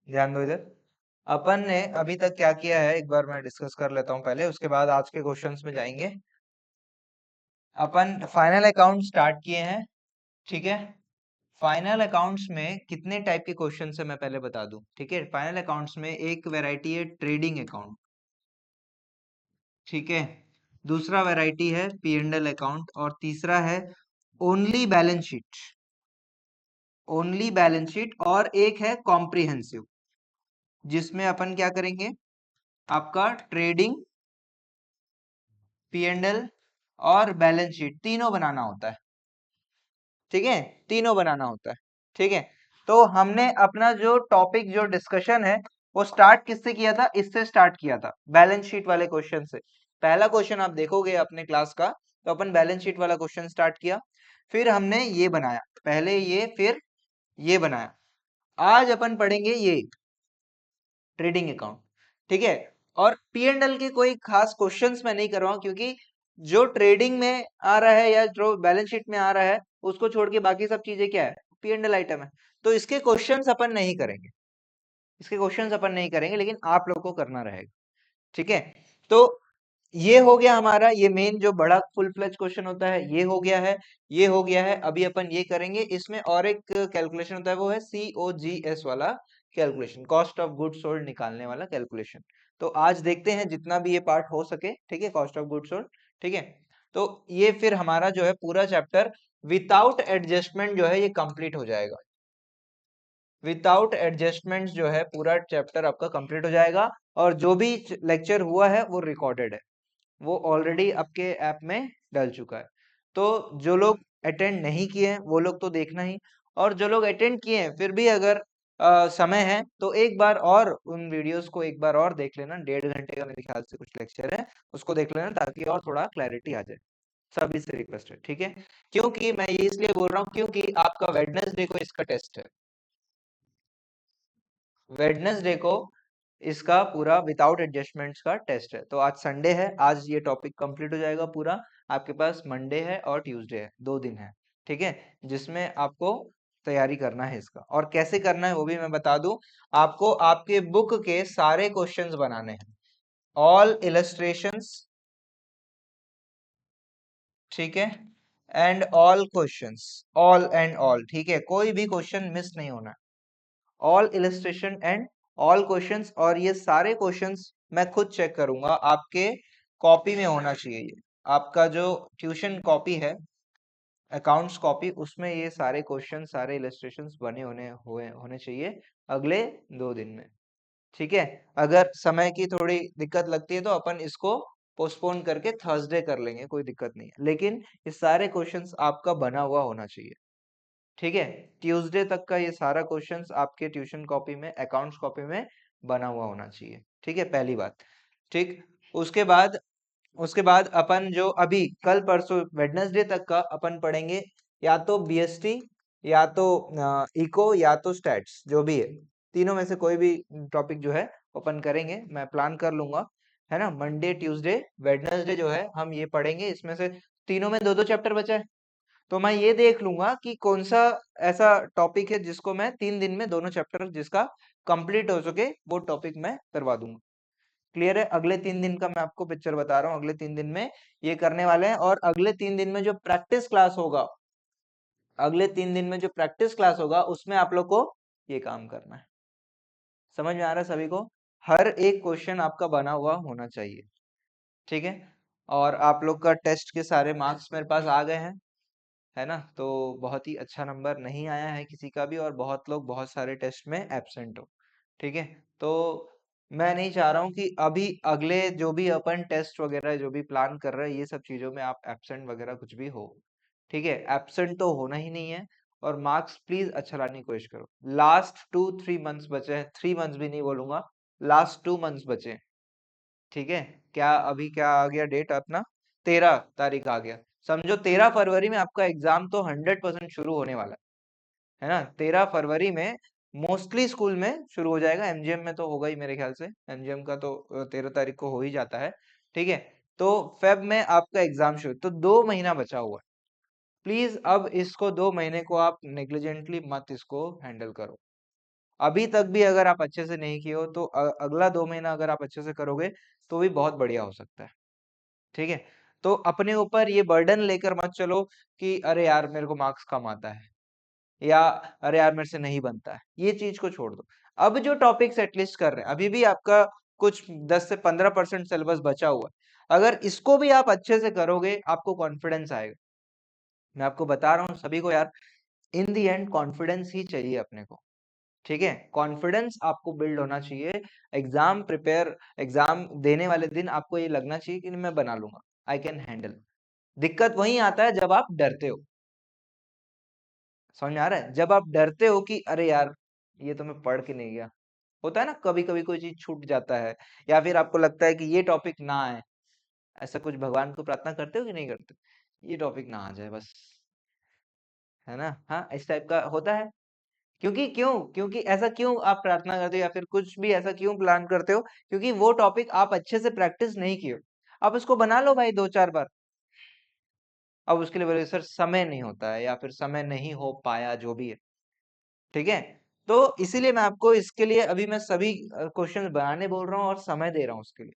ध्यान दो इधर। अपन ने अभी तक क्या किया है एक बार मैं डिस्कस कर लेता हूँ पहले, उसके बाद आज के क्वेश्चंस में जाएंगे। अपन फाइनल अकाउंट स्टार्ट किए हैं, ठीक है। फाइनल अकाउंट्स में कितने टाइप के क्वेश्चन है मैं पहले बता दूं, ठीक है। फाइनल अकाउंट्स में एक वैरायटी है ट्रेडिंग अकाउंट, ठीक है। दूसरा वैरायटी है पी एंड एल अकाउंट, और तीसरा है only balance sheet, only balance sheet, और एक है कॉम्प्रिहेंसिव, जिसमें अपन क्या करेंगे, आपका ट्रेडिंग, पी एंड एल और बैलेंस शीट तीनों बनाना होता है, ठीक है। तीनों बनाना होता है, ठीक है। तो हमने अपना जो टॉपिक, जो डिस्कशन है, वो स्टार्ट किससे किया था, इससे स्टार्ट किया था, बैलेंस शीट वाले क्वेश्चन से। पहला क्वेश्चन आप देखोगे अपने क्लास का, तो अपन बैलेंस शीट वाला क्वेश्चन स्टार्ट किया, फिर हमने ये बनाया, पहले ये फिर ये बनाया। आज अपन पढ़ेंगे ये ट्रेडिंग अकाउंट, ठीक है। और पी एंड एल के कोई खास क्वेश्चंस मैं नहीं कर रहा हूं, क्योंकि जो ट्रेडिंग में आ रहा है या जो बैलेंस शीट में आ रहा है, उसको छोड़ के बाकी सब चीजें क्या है, पी एंड एल आइटम है। तो इसके क्वेश्चंस अपन नहीं करेंगे, इसके क्वेश्चंस अपन नहीं करेंगे, लेकिन आप लोग को करना रहेगा, ठीक है। तो ये हो गया हमारा, ये मेन जो बड़ा फुल फ्लेज क्वेश्चन होता है, ये हो गया है, ये हो गया है। अभी अपन ये करेंगे, इसमें और एक कैलकुलेशन होता है, वो है COGS वाला calculation, cost of goods sold निकालने वाला कैलकुलेशन। तो आज देखते हैं जितना भी ये पार्ट हो सके, ठीक है, कॉस्ट ऑफ गुड्स सोल्ड, ठीक है। तो ये फिर हमारा जो है पूरा चैप्टर विदाउट एडजस्टमेंट जो है ये कंप्लीट हो जाएगा, विदाउट एडजस्टमेंट जो है पूरा चैप्टर आपका कंप्लीट हो जाएगा। और जो भी लेक्चर हुआ है वो रिकॉर्डेड है, वो ऑलरेडी आपके ऐप में डल चुका है। तो जो लोग अटेंड नहीं किए हैं वो लोग तो देखना ही, और जो लोग अटेंड किए हैं फिर भी अगर समय है तो एक बार और उन वीडियोस को एक बार और देख लेना, 1.5 घंटे का मेरे ख्याल से कुछ लेक्चर है, उसको देख लेना, ताकि और थोड़ा क्लैरिटी आ जाए। सभी से रिक्वेस्ट है, ठीक है। क्योंकि मैं ये इसलिए बोल रहा हूँ क्योंकि आपका वेडनेसडे को इसका टेस्ट है, वेडनेसडे को इसका पूरा विदाउट एडजस्टमेंट्स का टेस्ट है। तो आज संडे है, आज ये टॉपिक कंप्लीट हो जाएगा पूरा। आपके पास मंडे है और ट्यूसडे है, 2 दिन है, ठीक है, जिसमें आपको तैयारी करना है इसका। और कैसे करना है वो भी मैं बता दूं, आपको आपके बुक के सारे क्वेश्चंस बनाने हैं, ऑल इलस्ट्रेशंस, ठीक है, and all questions, all and all, ठीक है, कोई भी क्वेश्चन मिस नहीं होना, all illustration and all questions. और ये सारे क्वेश्चंस मैं खुद चेक करूंगा, आपके कॉपी में होना चाहिए। ये आपका जो ट्यूशन कॉपी है, अकाउंट्स कॉपी, उसमें ये सारे क्वेश्चन, सारे इलस्ट्रेशंस बने होने चाहिए अगले 2 दिन में, ठीक है। अगर समय की थोड़ी दिक्कत लगती है तो अपन इसको पोस्टपोन करके थर्सडे कर लेंगे, कोई दिक्कत नहीं है, लेकिन ये सारे क्वेश्चंस आपका बना हुआ होना चाहिए, ठीक है। ट्यूसडे तक का ये सारा क्वेश्चंस आपके ट्यूशन कॉपी में, अकाउंट्स कॉपी में बना हुआ होना चाहिए, ठीक है, पहली बात, ठीक। उसके बाद उसके बाद अपन जो अभी कल परसों वेडनेसडे तक का अपन पढ़ेंगे, या तो बीएसटी, या तो इको, या तो स्टैट्स, जो भी है, तीनों में से कोई भी टॉपिक जो है अपन करेंगे, मैं प्लान कर लूंगा, है ना। मंडे, ट्यूसडे, वेडनेसडे जो है हम ये पढ़ेंगे, इसमें से तीनों में 2-2 चैप्टर बचा है, तो मैं ये देख लूंगा कि कौन सा ऐसा टॉपिक है जिसको मैं 3 दिन में दोनों चैप्टर जिसका कंप्लीट हो सके, वो टॉपिक मैं करवा दूंगा। क्लियर है। अगले 3 दिन का मैं आपको पिक्चर बता रहा हूँ, अगले 3 दिन में ये करने वाले हैं। और अगले 3 दिन में जो प्रैक्टिस क्लास होगा, अगले 3 दिन में जो प्रैक्टिस क्लास होगा, उसमें आप लोग को ये काम करना है। समझ में आ रहा है सभी को? हर एक क्वेश्चन आपका बना हुआ होना चाहिए, ठीक है। और आप लोग का टेस्ट के सारे मार्क्स मेरे पास आ गए हैं, है ना। तो बहुत ही अच्छा नंबर नहीं आया है किसी का भी, और बहुत लोग बहुत सारे टेस्ट में एब्सेंट हो, ठीक है। तो मैं नहीं चाह रहा हूँ कि अभी अगले जो भी अपन टेस्ट वगैरह जो भी प्लान कर रहे हैं, ये सब चीजों में आप एब्सेंट वगैरह कुछ भी हो, ठीक है। एब्सेंट तो होना ही नहीं है, और मार्क्स प्लीज अच्छा लाने की कोशिश करो। लास्ट 2-3 मंथ्स बचे हैं, 3 मंथ्स भी नहीं बोलूंगा, लास्ट 2 मंथ्स बचे हैं, ठीक है। क्या अभी क्या आ गया डेट अपना, 13 तारीख आ गया। समझो 13 फरवरी में आपका एग्जाम तो 100% शुरू होने वाला है ना। 13 फरवरी में मोस्टली स्कूल में शुरू हो जाएगा, एमजीएम में तो होगा ही मेरे ख्याल से, एमजीएम का तो 13 तारीख को हो ही जाता है, ठीक है। तो फेब में आपका एग्जाम शुरू, तो 2 महीना बचा हुआ है। प्लीज अब इसको 2 महीने को आप नेग्लिजेंटली मत इसको हैंडल करो, अभी तक भी अगर आप अच्छे से नहीं किए हो तो अगला 2 महीना अगर आप अच्छे से करोगे तो भी बहुत बढ़िया हो सकता है। ठीक है, तो अपने ऊपर ये बर्डन लेकर मत चलो कि अरे यार मेरे को मार्क्स कम आता है या अरे यार मेरे से नहीं बनता है, ये चीज को छोड़ दो। अब जो टॉपिक्स एटलीस्ट कर रहे हैं, अभी भी आपका कुछ 10 से 15% सिलेबस बचा हुआ है, अगर इसको भी आप अच्छे से करोगे आपको कॉन्फिडेंस आएगा। मैं आपको बता रहा हूँ सभी को यार, इन दी एंड कॉन्फिडेंस ही चाहिए अपने को। ठीक है, कॉन्फिडेंस आपको बिल्ड होना चाहिए। एग्जाम देने वाले दिन आपको ये लगना चाहिए कि मैं बना लूंगा, आई कैन हैंडल। दिक्कत वहीं आता है जब आप डरते हो। समझ में आ रहा है? जब आप डरते हो कि अरे यार ये तो मैं पढ़ के नहीं गया। होता है ना, कभी कभी कोई चीज छूट जाता है, या फिर आपको लगता है कि ये टॉपिक ना आए। ऐसा कुछ भगवान को प्रार्थना करते हो कि नहीं करते? ये टॉपिक ना आ जाए बस, है ना? हाँ, इस टाइप का होता है। क्योंकि ऐसा क्यों आप प्रार्थना करते हो या फिर कुछ भी ऐसा क्यों प्लान करते हो? क्योंकि वो टॉपिक आप अच्छे से प्रैक्टिस नहीं किए हो। आप उसको बना लो भाई 2-4 बार। अब उसके लिए बोले सर समय नहीं होता है या फिर समय नहीं हो पाया, जो भी है। ठीक है? तो इसीलिए मैं आपको इसके लिए अभी मैं सभी क्वेश्चन बनाने बोल रहा हूँ और समय दे रहा हूँ उसके लिए।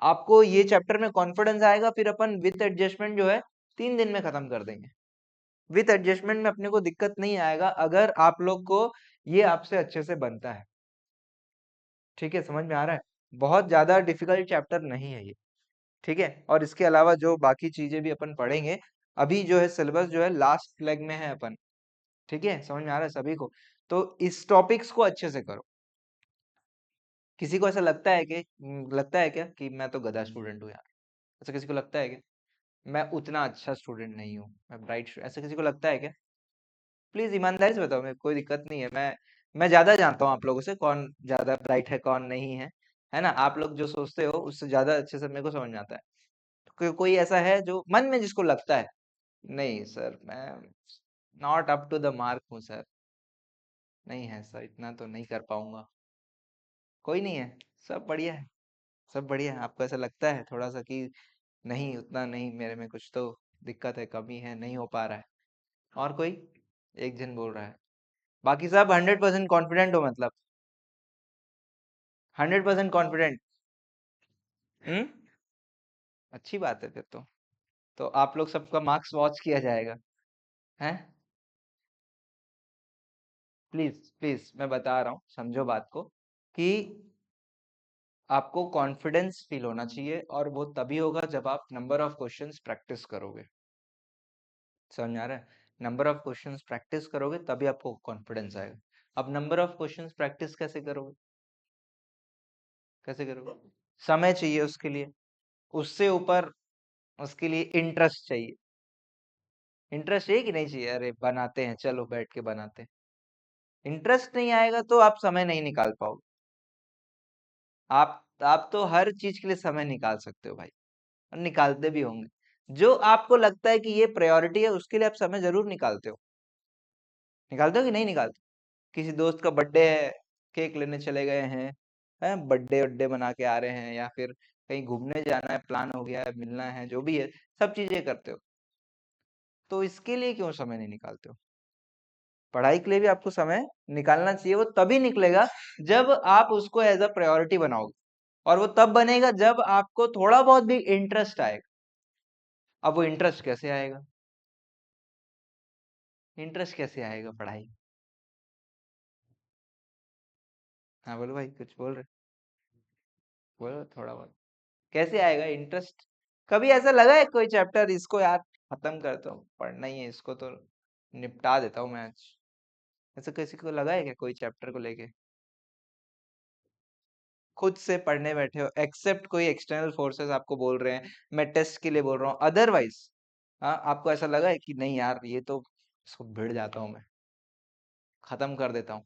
आपको ये चैप्टर में कॉन्फिडेंस आएगा, फिर अपन विथ एडजस्टमेंट जो है 3 दिन में खत्म कर देंगे। विथ एडजस्टमेंट में अपने को दिक्कत नहीं आएगा अगर आप लोग को ये आपसे अच्छे से बनता है। ठीक है, समझ में आ रहा है? बहुत ज्यादा डिफिकल्ट चैप्टर नहीं है ये। ठीक है, और इसके अलावा जो बाकी चीजें भी अपन पढ़ेंगे, अभी जो है सिलेबस जो है लास्ट लेग में है अपन। ठीक है, समझ में आ रहा है सभी को? तो इस टॉपिक्स को अच्छे से करो। किसी को ऐसा लगता है कि लगता है क्या कि मैं तो गधा स्टूडेंट हूँ यार? ऐसा किसी को लगता है क्या? मैं उतना अच्छा स्टूडेंट नहीं हूँ, मैं ब्राइट, ऐसा किसी को लगता है क्या? प्लीज ईमानदारी से बताओ, मेरे कोई दिक्कत नहीं है। मैं ज्यादा जानता हूँ आप लोगों से, कौन ज्यादा ब्राइट है कौन नहीं है। है ना? आप लोग जो सोचते हो उससे ज्यादा अच्छे से मेरे को समझ में आता है। कोई ऐसा है जो मन में जिसको लगता है नहीं सर मैं not up to the mark हूँ सर, नहीं है सर, इतना तो नहीं कर पाऊंगा? कोई नहीं है? सब बढ़िया है, सब बढ़िया है। आपको ऐसा लगता है थोड़ा सा कि नहीं उतना नहीं, मेरे में कुछ तो दिक्कत है, कमी है, नहीं हो पा रहा है? और कोई? एक जन बोल रहा है, बाकी सब 100% कॉन्फिडेंट हो मतलब? 100% कॉन्फिडेंट? हम्म, अच्छी बात है फिर तो आप लोग सबका मार्क्स वॉच किया जाएगा, है? प्लीज प्लीज मैं बता रहा हूँ, समझो बात को, कि आपको कॉन्फिडेंस फील होना चाहिए और वो तभी होगा जब आप नंबर ऑफ क्वेश्चंस प्रैक्टिस करोगे। समझ में आ रहा है? नंबर ऑफ क्वेश्चंस प्रैक्टिस करोगे तभी आपको कॉन्फिडेंस आएगा। अब नंबर ऑफ क्वेश्चंस प्रैक्टिस कैसे करोगे? कैसे करोगे? समय चाहिए उसके लिए, उससे ऊपर उसके लिए इंटरेस्ट चाहिए। इंटरेस्ट चाहिए कि नहीं चाहिए? अरे बनाते हैं, चलो बैठ के बनाते हैं। इंटरेस्ट नहीं आएगा तो आप समय नहीं निकाल पाओगे। आप तो हर चीज के लिए समय निकाल सकते हो भाई, और निकालते भी होंगे। जो आपको लगता है कि ये प्रायोरिटी है उसके लिए आप समय जरूर निकालते हो। निकालते हो कि नहीं निकालते? किसी दोस्त का बर्थडे है, केक लेने चले गए हैं बर्थडे वड्डे बना के आ रहे हैं, या फिर कहीं घूमने जाना है, प्लान हो गया है, मिलना है, जो भी है, सब चीजें करते हो। तो इसके लिए क्यों समय नहीं निकालते हो? पढ़ाई के लिए भी आपको समय निकालना चाहिए। वो तभी निकलेगा जब आप उसको एज अ प्रायोरिटी बनाओगे, और वो तब बनेगा जब आपको थोड़ा बहुत भी इंटरेस्ट आएगा। अब वो इंटरेस्ट कैसे आएगा? इंटरेस्ट कैसे आएगा पढ़ाई? हाँ बोलो भाई, कुछ बोल रहे? बोलो थोड़ा बहुत। कैसे आएगा इंटरेस्ट? कभी ऐसा लगा है कोई चैप्टर इसको यार खत्म करता हूँ, पढ़ना ही है इसको तो निपटा देता हूँ मैं आज? ऐसा किसी को लगा है क्या कोई चैप्टर को लेके? खुद से पढ़ने बैठे हो, एक्सेप्ट कोई एक्सटर्नल फोर्सेस आपको बोल रहे हैं, मैं टेस्ट के लिए बोल रहा हूँ, अदरवाइज हाँ आपको ऐसा लगा है कि नहीं यार ये तो इसको भिड़ जाता हूँ मैं, खत्म कर देता हूँ?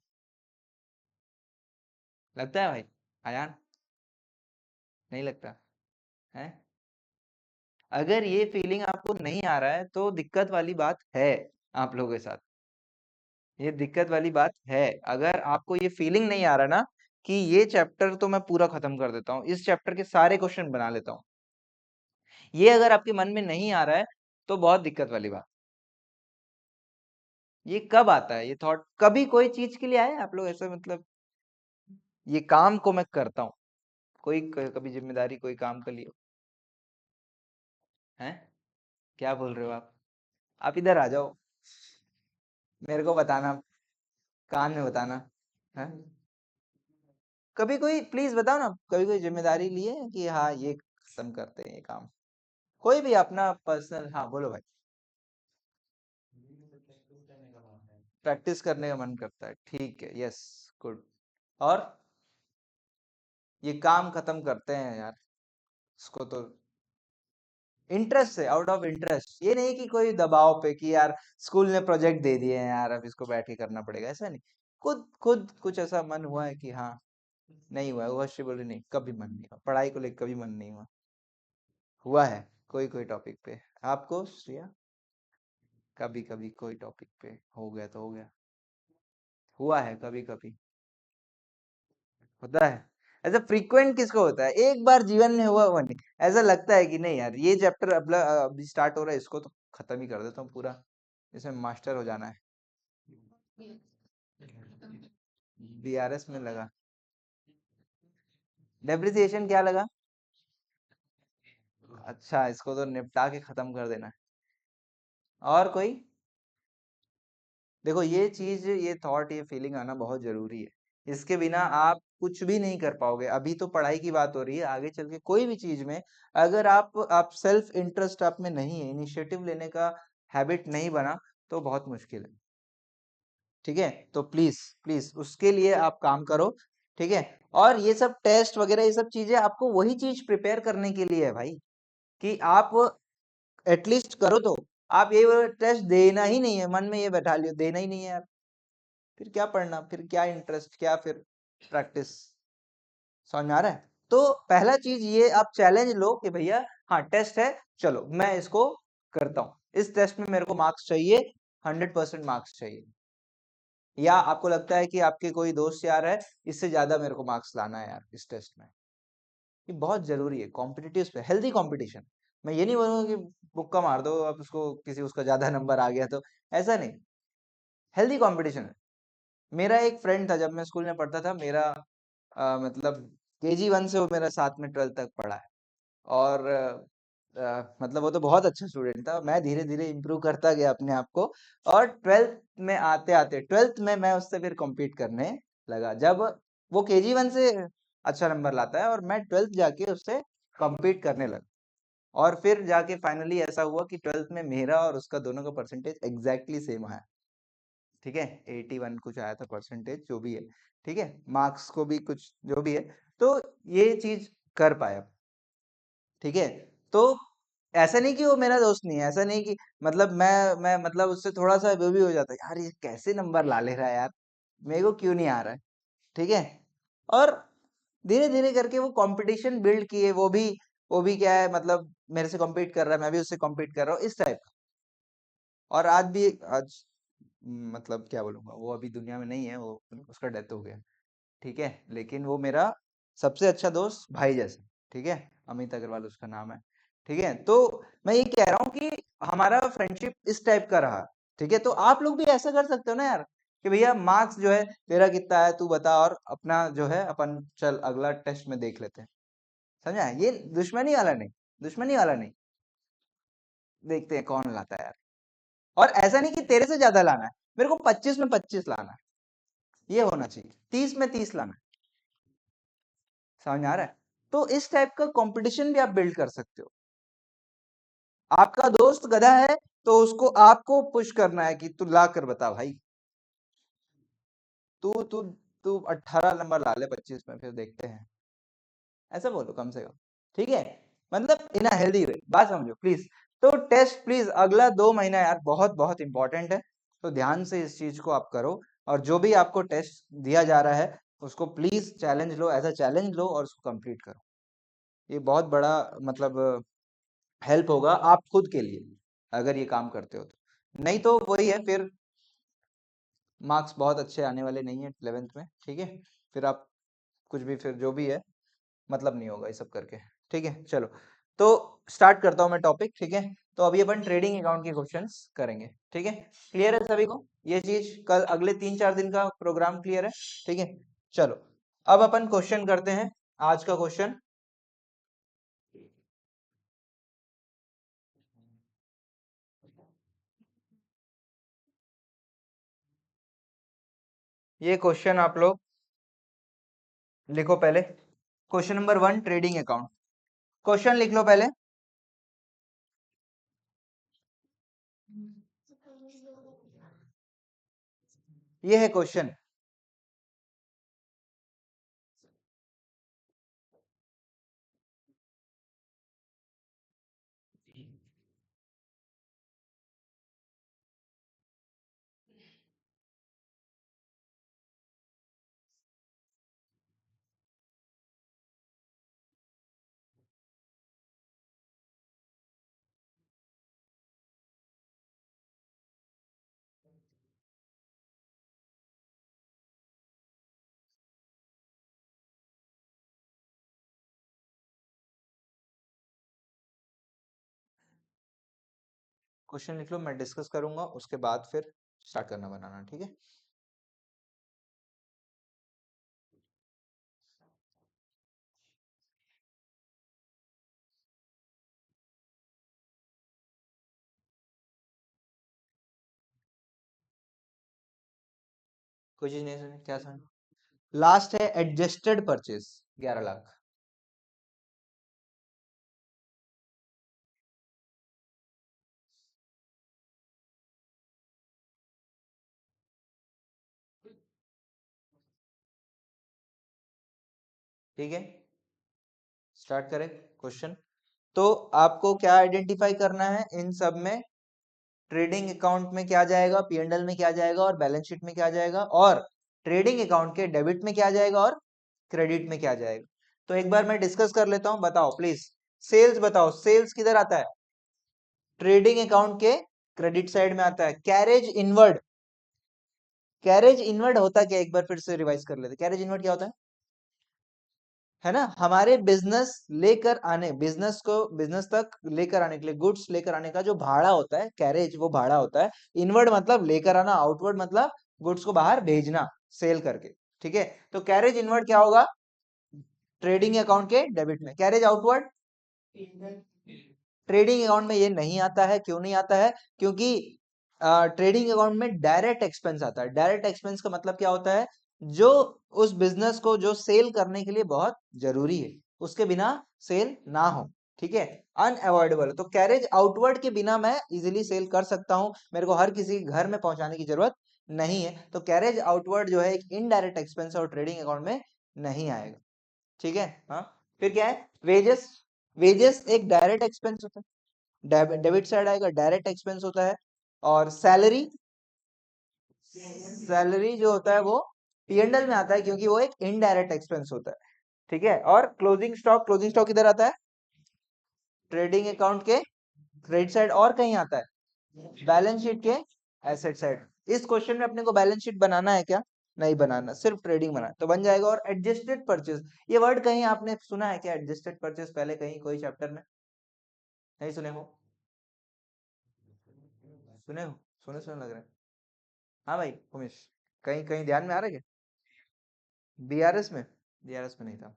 लगता है भाई आयान? नहीं लगता है? अगर ये फीलिंग आपको नहीं आ रहा है तो दिक्कत वाली बात है आप लोगों के साथ। ये दिक्कत वाली बात है। अगर आपको ये फीलिंग नहीं आ रहा ना कि ये चैप्टर तो मैं पूरा खत्म कर देता हूँ, इस चैप्टर के सारे क्वेश्चन बना लेता हूँ, ये अगर आपके मन में नहीं आ रहा है तो बहुत दिक्कत वाली बात। ये कब आता है ये थॉट? कभी कोई चीज के लिए आए आप लोग ऐसा मतलब ये काम को मैं करता हूँ। कोई कभी जिम्मेदारी कोई काम कर लियो हैं? क्या बोल रहे हो आप इधर आ जाओ, मेरे को बताना, कान में बताना है। कभी कोई प्लीज बताओ ना, कभी कोई जिम्मेदारी लिए कि हाँ ये खत्म करते हैं ये काम, कोई भी अपना पर्सनल। हाँ बोलो भाई। प्रैक्टिस करने का मन करता है, ठीक है, यस, गुड। और ये काम खत्म करते हैं यार, इसको तो इंटरेस्ट से, आउट ऑफ इंटरेस्ट, ये नहीं कि कोई दबाव पे कि यार स्कूल ने प्रोजेक्ट दे दिए हैं यार अब इसको बैठ के करना पड़ेगा, ऐसा नहीं। खुद खुद कुछ ऐसा मन हुआ है कि हाँ, नहीं हुआ है, वो हर्षी बोले नहीं, कभी मन नहीं हुआ पढ़ाई को लेकर, कभी मन नहीं हुआ। हुआ है कोई कोई टॉपिक पे आपको श्रेया? कभी कभी कोई टॉपिक पे हो गया तो हो गया, हुआ है कभी कभी, होता है। ऐसा फ्रीक्वेंट किसको होता है? एक बार जीवन में हुआ, हुआ नहीं। ऐसा लगता है कि नहीं यार ये चैप्टर अभी स्टार्ट हो रहा है, इसको तो खत्म ही कर देता हूँ पूरा, इसमें मास्टर हो जाना है। बीआरएस में लगा, डेप्रिसिएशन क्या लगा? अच्छा, इसको तो निपटा के खत्म कर देना है। और कोई? देखो ये चीज, ये थॉट, ये फीलिंग आना बहुत जरूरी है। इसके बिना आप कुछ भी नहीं कर पाओगे। अभी तो पढ़ाई की बात हो रही है, आगे चल के कोई भी चीज में अगर आप सेल्फ इंटरेस्ट आप में नहीं है, इनिशिएटिव लेने का हैबिट नहीं बना, तो बहुत मुश्किल है। ठीक है, तो प्लीज प्लीज उसके लिए आप काम करो। ठीक है, और ये सब टेस्ट वगैरह ये सब चीजें आपको वही चीज प्रिपेयर करने के लिए है भाई, कि आप एटलीस्ट करो तो। आप ये टेस्ट देना ही नहीं है, मन में ये बैठा लियो देना ही नहीं है यार, फिर क्या पढ़ना, फिर क्या इंटरेस्ट, क्या फिर प्रैक्टिस? समझ में आ रहा है? तो पहला चीज ये आप चैलेंज लो कि भैया हाँ टेस्ट है, चलो मैं इसको करता हूँ, इस टेस्ट में मेरे को मार्क्स चाहिए, 100% मार्क्स चाहिए। या आपको लगता है कि आपके कोई दोस्त यार है, इससे ज्यादा मेरे को मार्क्स लाना है यार इस टेस्ट में, ये बहुत जरूरी है। कॉम्पिटिटिव पे हेल्दी कंपटीशन, मैं ये नहीं बोलूंगा कि बुक्का मार दो आप उसको, किसी उसका ज्यादा नंबर आ गया तो, ऐसा नहीं। हेल्दी कंपटीशन है। मेरा एक फ्रेंड था जब मैं स्कूल में पढ़ता था, मेरा मतलब KG 1 से वो मेरा साथ में 12th तक पढ़ा है। और मतलब वो तो बहुत अच्छा स्टूडेंट था, मैं धीरे धीरे इम्प्रूव करता गया अपने आप को। और 12th में आते आते, 12th में मैं उससे फिर compete करने लगा, जब वो KG 1 से अच्छा नंबर लाता है और मैं 12th जाके उससे compete करने लगा। और फिर जाके फाइनली ऐसा हुआ कि 12th में मेरा और उसका दोनों का परसेंटेज एग्जैक्टली सेम आया। ठीक है, 81 कुछ आया था परसेंटेज, जो भी है। ठीक है, मार्क्स को भी कुछ जो भी है, तो ये चीज कर पाया। ठीक है, तो ऐसा नहीं कि वो मेरा दोस्त नहीं है, ऐसा नहीं कि मतलब मैं मतलब उससे थोड़ा सा वो भी हो जाता है, यार ये कैसे नंबर ला ले रहा है यार, मेरे को क्यों नहीं आ रहा है। ठीक है, और धीरे धीरे करके वो कंपटीशन बिल्ड किए, वो भी क्या है, मतलब मेरे से compete कर रहा है, मैं भी उससे compete कर रहा हूँ, इस टाइप। और आज भी, आज मतलब क्या बोलूंगा, वो अभी दुनिया में नहीं है, वो उसका डेथ हो गया। ठीक है, लेकिन वो मेरा सबसे अच्छा दोस्त भाई जैसा। ठीक है, अमित अग्रवाल उसका नाम है। ठीक है, तो मैं ये कह रहा हूँ कि हमारा फ्रेंडशिप इस टाइप का रहा। ठीक है, तो आप लोग भी ऐसा कर सकते हो ना यार, कि भैया मार्क्स जो है तेरा कितना है तू बता, और अपना जो है अपन चल अगला टेस्ट में देख लेते हैं। समझा? ये दुश्मनी वाला नहीं, दुश्मनी वाला नहीं, देखते हैं कौन लाता है यार। और ऐसा नहीं कि तेरे से ज्यादा लाना है, मेरे को 25 में 25 लाना है, ये होना चाहिए, 30 में 30 लाना है। समझ में आ रहा है? तो इस टाइप का कंपटीशन भी आप बिल्ड कर सकते हो। आपका दोस्त गधा है, तो उसको आपको पुश करना है कि तू ला कर बता भाई, तू तू तू 18 नंबर ला ले 25 में, फिर देखते हैं। ऐसा बोलो कम से कम। ठीक है, मतलब इन अ हेल्दी वे, बात समझो प्लीज। तो टेस्ट प्लीज अगला 2 महीना यार बहुत बहुत इंपॉर्टेंट है, तो ध्यान से इस चीज को आप करो। और जो भी आपको टेस्ट दिया जा रहा है उसको प्लीज चैलेंज लो, एज अ चैलेंज लो और उसको कंप्लीट करो। ये बहुत बड़ा मतलब हेल्प होगा आप खुद के लिए, अगर ये काम करते हो तो। नहीं तो वही है, फिर मार्क्स बहुत अच्छे आने वाले नहीं है 11th में। ठीक है, फिर आप कुछ भी, फिर जो भी है मतलब नहीं होगा ये सब करके। ठीक है, चलो, तो स्टार्ट करता हूँ मैं टॉपिक। ठीक है, तो अभी अपन ट्रेडिंग अकाउंट के क्वेश्चंस करेंगे। ठीक है, क्लियर है सभी को ये चीज? कल अगले 3-4 दिन का प्रोग्राम क्लियर है? ठीक है, चलो, अब अपन क्वेश्चन करते हैं आज का क्वेश्चन। ये क्वेश्चन आप लोग लिखो पहले। Question number 1 trading account. Question लिख लो पहले। ये है क्वेश्चन। क्वेश्चन लिख लो, मैं डिस्कस करूंगा उसके बाद फिर स्टार्ट करना बनाना, ठीक है। कोई चीज नहीं सुनी, क्या सुनी? लास्ट है एडजस्टेड परचेज 11 लाख। ठीक है, स्टार्ट करें क्वेश्चन। तो आपको क्या आइडेंटिफाई करना है इन सब में? ट्रेडिंग अकाउंट में क्या जाएगा, P&L में क्या जाएगा और बैलेंस शीट में क्या जाएगा, और ट्रेडिंग अकाउंट के डेबिट में क्या जाएगा और क्रेडिट में क्या जाएगा। तो एक बार मैं डिस्कस कर लेता हूं, बताओ प्लीज। सेल्स बताओ, सेल्स किधर आता है? ट्रेडिंग अकाउंट के क्रेडिट साइड में आता है। कैरेज इनवर्ड, कैरेज इनवर्ड होता क्या, एक बार फिर से रिवाइज कर लेते। कैरेज इनवर्ड क्या होता है ना? हमारे बिजनेस लेकर आने, बिजनेस को बिजनेस तक लेकर आने के लिए, गुड्स लेकर आने का जो भाड़ा होता है, कैरेज वो भाड़ा होता है। इनवर्ड मतलब लेकर आना, आउटवर्ड मतलब गुड्स को बाहर भेजना सेल करके, ठीक है। तो कैरेज इनवर्ड क्या होगा? ट्रेडिंग अकाउंट के डेबिट में। कैरेज आउटवर्ड ट्रेडिंग अकाउंट में ये नहीं आता है। क्यों नहीं आता है? क्योंकि ट्रेडिंग अकाउंट में डायरेक्ट एक्सपेंस आता है। डायरेक्ट एक्सपेंस का मतलब क्या होता है? जो उस बिजनेस को जो सेल करने के लिए बहुत जरूरी है, उसके बिना सेल ना हो, ठीक है, अनअवॉइडेबल। तो कैरेज आउटवर्ड के बिना मैं इजीली सेल कर सकता हूं, मेरे को हर किसी के घर में पहुंचाने की जरूरत नहीं है। तो कैरेज आउटवर्ड जो है एक इनडायरेक्ट एक्सपेंस और ट्रेडिंग अकाउंट में नहीं आएगा, ठीक है। हाँ, फिर क्या है? वेजेस, वेजेस एक डायरेक्ट एक्सपेंस होता है, डेबिट साइड आएगा, डायरेक्ट एक्सपेंस होता है। और सैलरी, सैलरी जो होता है वो P&L में आता है क्योंकि वो एक इनडायरेक्ट एक्सपेंस होता है, ठीक है। और क्लोजिंग स्टॉक, क्लोजिंग स्टॉक किधर आता है? ट्रेडिंग अकाउंट के क्रेडिट साइड। और कहीं आता है? बैलेंस शीट के एसेट साइड। इस क्वेश्चन में अपने को बैलेंस शीट बनाना है क्या? नहीं बनाना, सिर्फ ट्रेडिंग बनाना तो बन जाएगा। और एडजस्टेड परचेज, ये वर्ड कहीं आपने सुना है क्या? एडजस्टेड परचेज पहले कहीं कोई चैप्टर में नहीं सुने हो? सुने हो? सुने सुने लग रहा है। हाँ भाई उमेश, कहीं कहीं ध्यान में आ रहा है क्या? BRS में? BRS में नहीं था।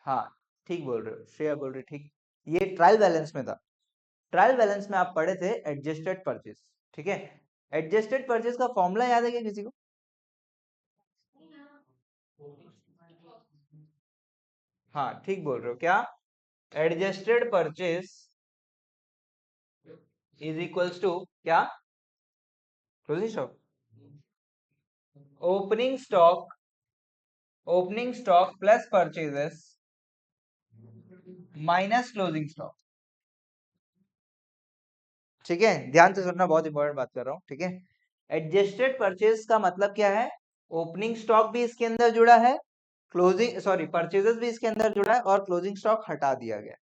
हाँ, ठीक बोल रहे हो, श्रेया बोल रही, ठीक। ये ट्रायल बैलेंस में था। ट्रायल बैलेंस में आप पढ़े थे एडजस्टेड परचेज, ठीक है। एडजस्टेड परचेज का फॉर्मूला याद है क्या किसी को? हाँ, ठीक बोल रहे हो। क्या? Adjusted purchase is equals to क्या? Closing stock, opening stock, opening stock plus purchases minus closing stock, ठीक है। ध्यान से सुनना, बहुत इंपॉर्टेंट बात कर रहा हूँ, ठीक है। एडजस्टेड परचेज का मतलब क्या है? ओपनिंग स्टॉक भी इसके अंदर जुड़ा है, क्लोजिंग सॉरी परचेजेस भी इसके अंदर जुड़ा है, और क्लोजिंग स्टॉक हटा दिया गया,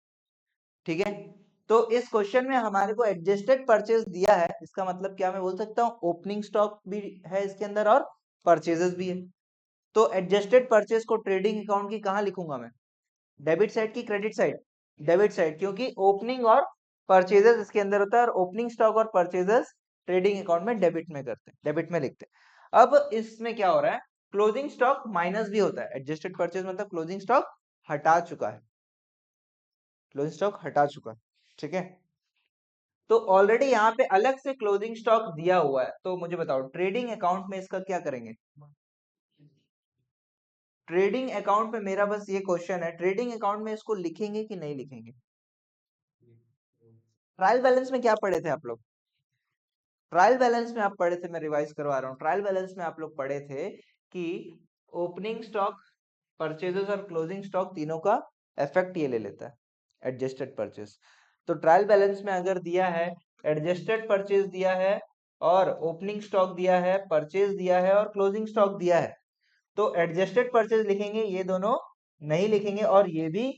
ठीक है। तो इस क्वेश्चन में हमारे को एडजस्टेड परचेज दिया है, इसका मतलब क्या मैं बोल सकता हूँ? ओपनिंग स्टॉक भी है इसके अंदर और परचेजेस भी है। तो एडजस्टेड परचेज को ट्रेडिंग अकाउंट की कहाँ लिखूंगा मैं? डेबिट साइड की क्रेडिट साइड? डेबिट साइड, क्योंकि ओपनिंग और परचेजेस इसके अंदर होता है, और ओपनिंग स्टॉक और परचेजेस ट्रेडिंग अकाउंट में डेबिट में करते हैं, डेबिट में लिखते हैं। अब इसमें क्या हो रहा है, क्लोजिंग स्टॉक माइनस भी होता है। एडजस्टेड परचेज मतलब क्लोजिंग स्टॉक हटा चुका है, क्लोजिंग स्टॉक हटा चुका है, ठीक है। तो ऑलरेडी यहाँ पे अलग से क्लोजिंग स्टॉक दिया हुआ है, तो मुझे बताओ ट्रेडिंग अकाउंट में इसका क्या करेंगे। ट्रेडिंग अकाउंट में मेरा बस ये क्वेश्चन है, ट्रेडिंग अकाउंट में इसको लिखेंगे कि नहीं लिखेंगे। ट्रायल बैलेंस में क्या पढ़े थे आप लोग, ट्रायल बैलेंस में आप पढ़े थे, मैं रिवाइज करवा रहा हूँ। ट्रायल बैलेंस में आप लोग पढ़े थे कि ओपनिंग स्टॉक, परचेजेस और क्लोजिंग स्टॉक तीनों का इफेक्ट ये ले लेता है, एडजस्टेड परचेज। तो ट्रायल बैलेंस में अगर दिया है, एडजस्टेड परचेज दिया है और ओपनिंग स्टॉक दिया है, परचेज दिया है और क्लोजिंग स्टॉक दिया है, तो एडजस्टेड परचेज लिखेंगे, ये दोनों नहीं लिखेंगे और ये भी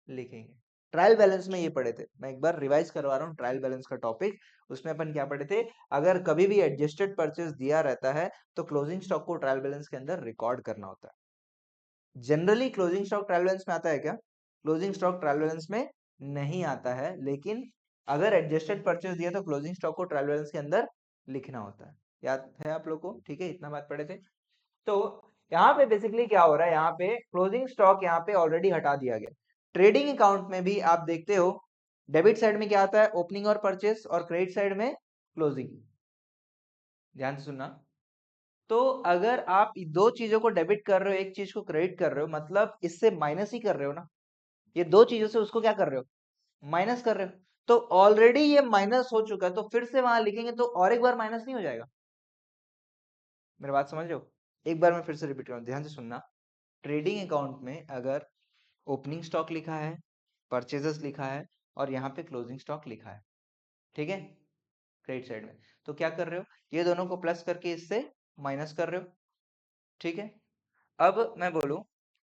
लिखेंगे। ट्रायल बैलेंस में ये पढ़े थे, मैं एक बार रिवाइज करवा रहा हूँ ट्रायल बैलेंस का टॉपिक। उसमें अपन क्या पढ़े थे, अगर कभी भी एडजस्टेड परचेज दिया रहता है तो क्लोजिंग स्टॉक को ट्रायल बैलेंस के अंदर रिकॉर्ड करना होता है। Generally closing stock trial balance में आता है क्या, क्लोजिंग स्टॉक ट्रायल बैलेंस में नहीं आता है, लेकिन अगर एडजस्टेड परचेज दिया तो क्लोजिंग स्टॉक को ट्रायल बैलेंस के अंदर लिखना होता है। याद है आप लोग को, ठीक है, इतना बात पढ़े थे। तो यहाँ पे बेसिकली क्या हो रहा है, यहाँ पे क्लोजिंग स्टॉक यहाँ पे ऑलरेडी हटा दिया गया। ट्रेडिंग अकाउंट में भी आप देखते हो, डेबिट साइड में क्या आता है, ओपनिंग और परचेस, और क्रेडिट साइड में क्लोजिंग। ध्यान से सुनना। तो अगर आप दो चीजों को डेबिट कर रहे हो, एक चीज को क्रेडिट कर रहे हो, मतलब इससे माइनस ही कर रहे हो ना, ये दो चीजों से उसको क्या कर रहे हो, माइनस कर रहे हो। तो ऑलरेडी ये माइनस हो चुका है, तो फिर से वहां लिखेंगे तो और एक बार माइनस नहीं हो जाएगा। मेरी बात समझ रहे हो, एक बार मैं फिर से रिपीट करूँ, ध्यान से सुनना। ट्रेडिंग अकाउंट में अगर ओपनिंग स्टॉक लिखा है, परचेजेस लिखा है और यहाँ पे क्लोजिंग स्टॉक लिखा है, ठीक है, क्रेडिट साइड में, तो क्या कर रहे हो, ये दोनों को प्लस करके इससे माइनस कर रहे हो, ठीक है। अब मैं बोलूं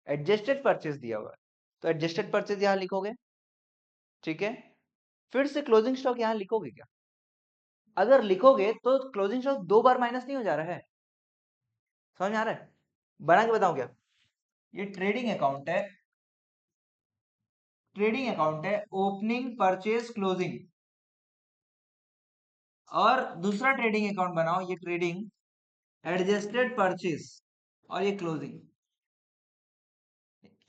एडजस्टेड परचेज दिया हुआ है, तो एडजस्टेड परचेज यहाँ लिखोगे, ठीक है। फिर से क्लोजिंग स्टॉक यहाँ लिखोगे क्या, अगर लिखोगे तो क्लोजिंग स्टॉक दो बार माइनस नहीं हो जा रहा है, समझ में आ रहा है। बना के बताऊं क्या, ये ट्रेडिंग अकाउंट है, ट्रेडिंग अकाउंट है, ओपनिंग परचेज क्लोजिंग, और दूसरा ट्रेडिंग अकाउंट बनाओ, ये ट्रेडिंग एडजस्टेड परचेज और ये क्लोजिंग।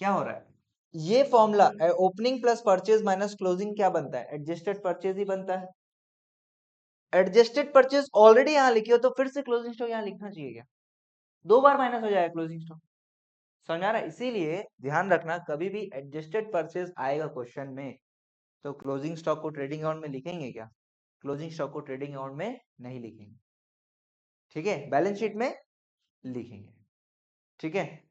क्या हो रहा है, ये formula opening plus purchase minus closing क्या बनता है, एडजस्टेड परचेज ही बनता है। एडजस्टेड परचेज ऑलरेडी यहाँ लिखी हो, तो फिर से क्लोजिंग स्टॉक यहाँ लिखना चाहिए क्या, दो बार माइनस हो जाएगा क्लोजिंग स्टॉक, समझ आ रहा है। इसीलिए ध्यान रखना, कभी भी एडजस्टेड परचेज आएगा क्वेश्चन में तो क्लोजिंग स्टॉक को ट्रेडिंग अकाउंट में लिखेंगे क्या, क्लोजिंग स्टॉक को ट्रेडिंग अकाउंट में नहीं लिखेंगे, ठीक है, बैलेंस शीट में लिखेंगे, ठीक है।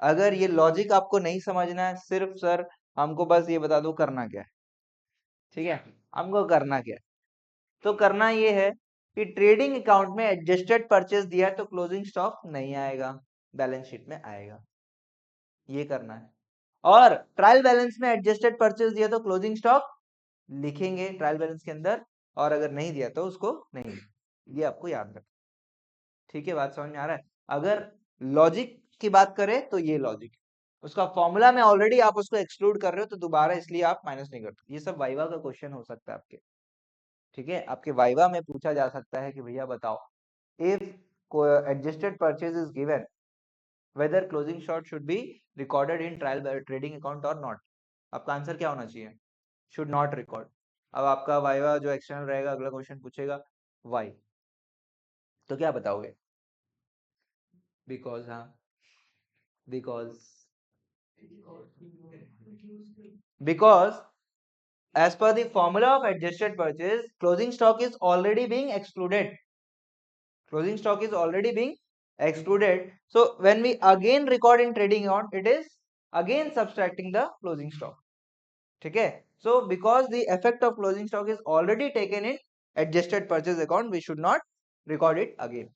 अगर ये लॉजिक आपको नहीं समझना है, सिर्फ सर हमको बस ये बता दो करना क्या है, ठीक है, हमको करना क्या है, तो करना ये है कि ट्रेडिंग अकाउंट में एडजस्टेड परचेज दिया है तो क्लोजिंग स्टॉक नहीं आएगा, बैलेंस शीट में आएगा, ये करना है। और ट्रायल बैलेंस में एडजस्टेड परचेज दिया तो क्लोजिंग स्टॉक लिखेंगे ट्रायल बैलेंस के अंदर, और अगर नहीं दिया तो उसको नहीं, ये आपको याद रखना, ठीक है, बात समझ में आ रहा है। अगर लॉजिक की बात करें तो ये लॉजिक, उसका फॉर्मूला में ऑलरेडी आप उसको एक्सक्लूड कर रहे हो, तो दोबारा इसलिए आप माइनस नहीं करते। ये सब वाइवा का क्वेश्चन हो सकता है आपके, ठीक है, आपके वाइवा में पूछा जा सकता है कि भैया बताओ, if adjusted purchase is given, whether closing short should be recorded in trial trading account और नॉट, आपका आंसर क्या होना चाहिए, शुड नॉट रिकॉर्ड। अब आपका वाइवा जो एक्सटर्नल रहेगा, अगला क्वेश्चन पूछेगा वाई, तो क्या बताओगे, बिकॉज, हाँ, because, because as per the formula of adjusted purchase, closing stock is already being excluded, closing stock is already being excluded, so when we again record in trading account, it is again subtracting the closing stock, ठीक है। so because the effect of closing stock is already taken in adjusted purchase account, we should not record it again,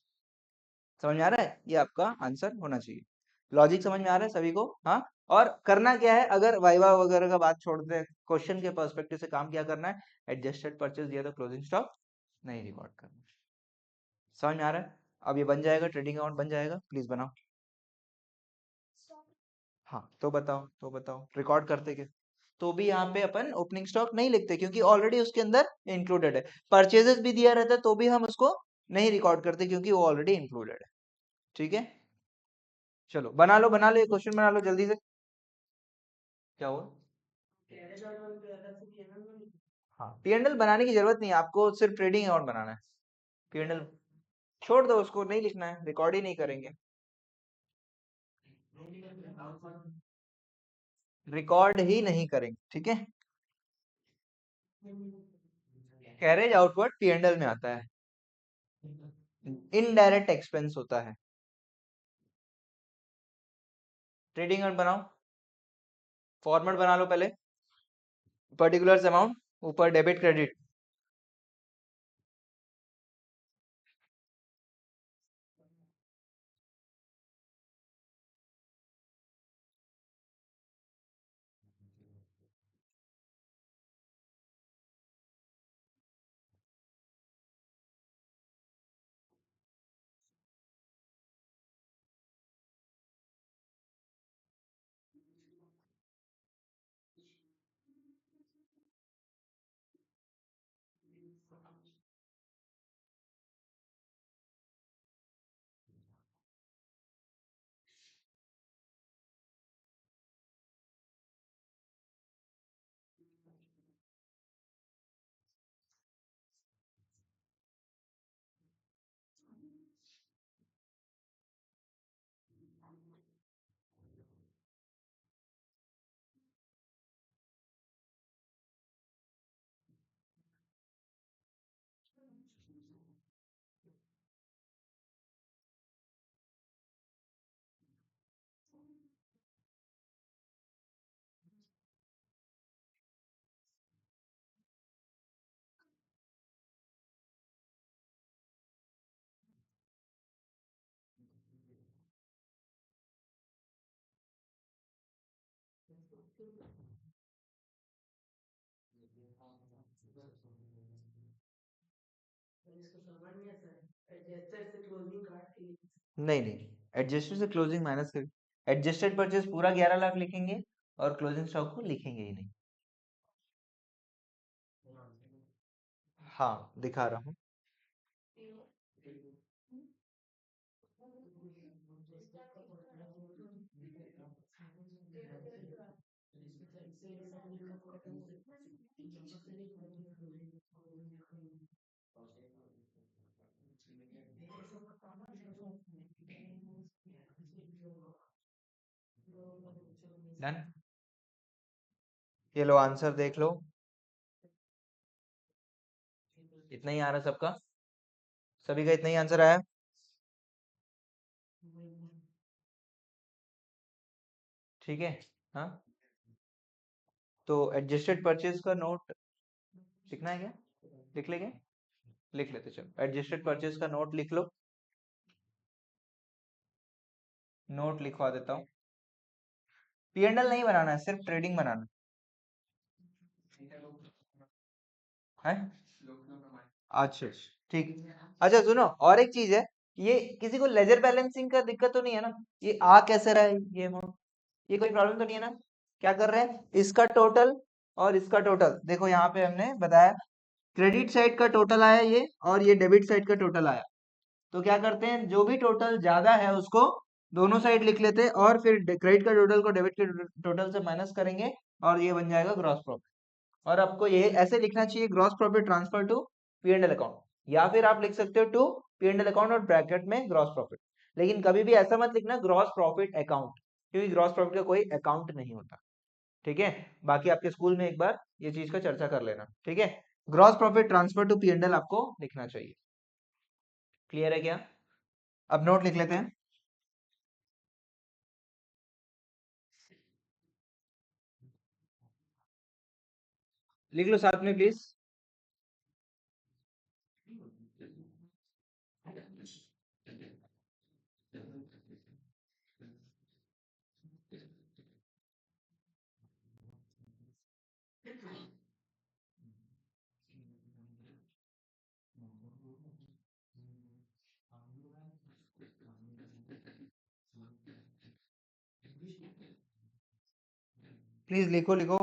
समझ में आ रहा है, ये आपका answer होना चाहिए। लॉजिक समझ में आ रहा है सभी को, हाँ। और करना क्या है, अगर वाइवा वगैरह का बात छोड़ते हैं, क्वेश्चन के पर्सपेक्टिव से काम क्या करना है, एडजस्टेड परचेज दिया तो क्लोजिंग स्टॉक नहीं रिकॉर्ड करना, समझ में आ रहा है। अब ये बन जाएगा, ट्रेडिंग अकाउंट बन जाएगा, प्लीज बनाओ। हाँ, तो बताओ रिकॉर्ड करते क्या, तो भी यहाँ पे अपन ओपनिंग स्टॉक नहीं लिखते, क्योंकि ऑलरेडी उसके अंदर इंक्लूडेड है। परचेजेस भी दिया रहता है तो भी हम उसको नहीं रिकॉर्ड करते क्योंकि वो ऑलरेडी इंक्लूडेड है। ठीक है, चलो बना लो, ये क्वेश्चन बना लो जल्दी से। क्या हुआ? हाँ, पीएनएल बनाने की जरूरत नहीं है आपको, सिर्फ ट्रेडिंग अकाउंट बनाना है। पीएनएल छोड़ दो, उसको नहीं लिखना है, रिकॉर्ड ही नहीं करेंगे। रिकॉर्ड ही नहीं करेंगे, ठीक है। कैरेज आउटवर्ड पीएनएल में आता है, इनडायरेक्ट एक्सपेंस होता है। ट्रेडिंग अकाउंट बनाओ, फॉर्मेट बना लो पहले, पर्टिकुलर्स अमाउंट, ऊपर डेबिट क्रेडिट। नहीं नहीं, एडजस्टेड से क्लोजिंग माइनस कर, एडजस्टेड परचेज पूरा 11 लाख लिखेंगे और क्लोजिंग स्टॉक को लिखेंगे ही नहीं। हाँ दिखा रहा हूँ। डन, ये लो आंसर देख लो, इतना ही आ रहा सबका, सभी का इतना ही आंसर आया। ठीक है, हाँ तो एडजस्टेड परचेज का नोट लिखना है क्या? लिख लेंगे, लिख लेते चलो, एडजस्टेड परचेज का नोट लिख लो, नोट लिखवा देता हूँ। पीएनएल नहीं बनाना है, सिर्फ ट्रेडिंग बनाना है। अच्छा अच्छा, ठीक। अच्छा सुनो, और एक चीज है, ये किसी को लेजर बैलेंसिंग का दिक्कत तो नहीं है ना? ये आ कैसे रहा है ये अमाउंट, ये कोई प्रॉब्लम तो नहीं है ना? क्या कर रहे हैं, इसका टोटल और इसका टोटल देखो, यहाँ पे हमने बताया क्रेडिट साइड का टोटल आया ये, और ये डेबिट साइड का टोटल आया। तो क्या करते हैं, जो भी टोटल ज्यादा है उसको दोनों साइड लिख लेते हैं, और फिर क्रेडिट का टोटल को डेबिट के टोटल से माइनस करेंगे, और ये बन जाएगा ग्रॉस प्रॉफिट। और आपको ये ऐसे लिखना चाहिए, gross profit transfer to PNL account, या फिर आप लिख सकते हो टू पीएनएल अकाउंट और ब्रैकेट में ग्रॉस प्रॉफिट। लेकिन कभी भी ऐसा मत लिखना ग्रॉस प्रॉफिट अकाउंट, क्योंकि ग्रॉस प्रॉफिट का कोई अकाउंट नहीं होता। ठीक है, बाकी आपके स्कूल में एक बार ये चीज का चर्चा कर लेना। ठीक है, gross profit transfer to PNL आपको लिखना चाहिए। क्लियर है क्या? अब नोट लिख लेते हैं, लिख लो साथ में प्लीज। प्लीज लिखो लिखो।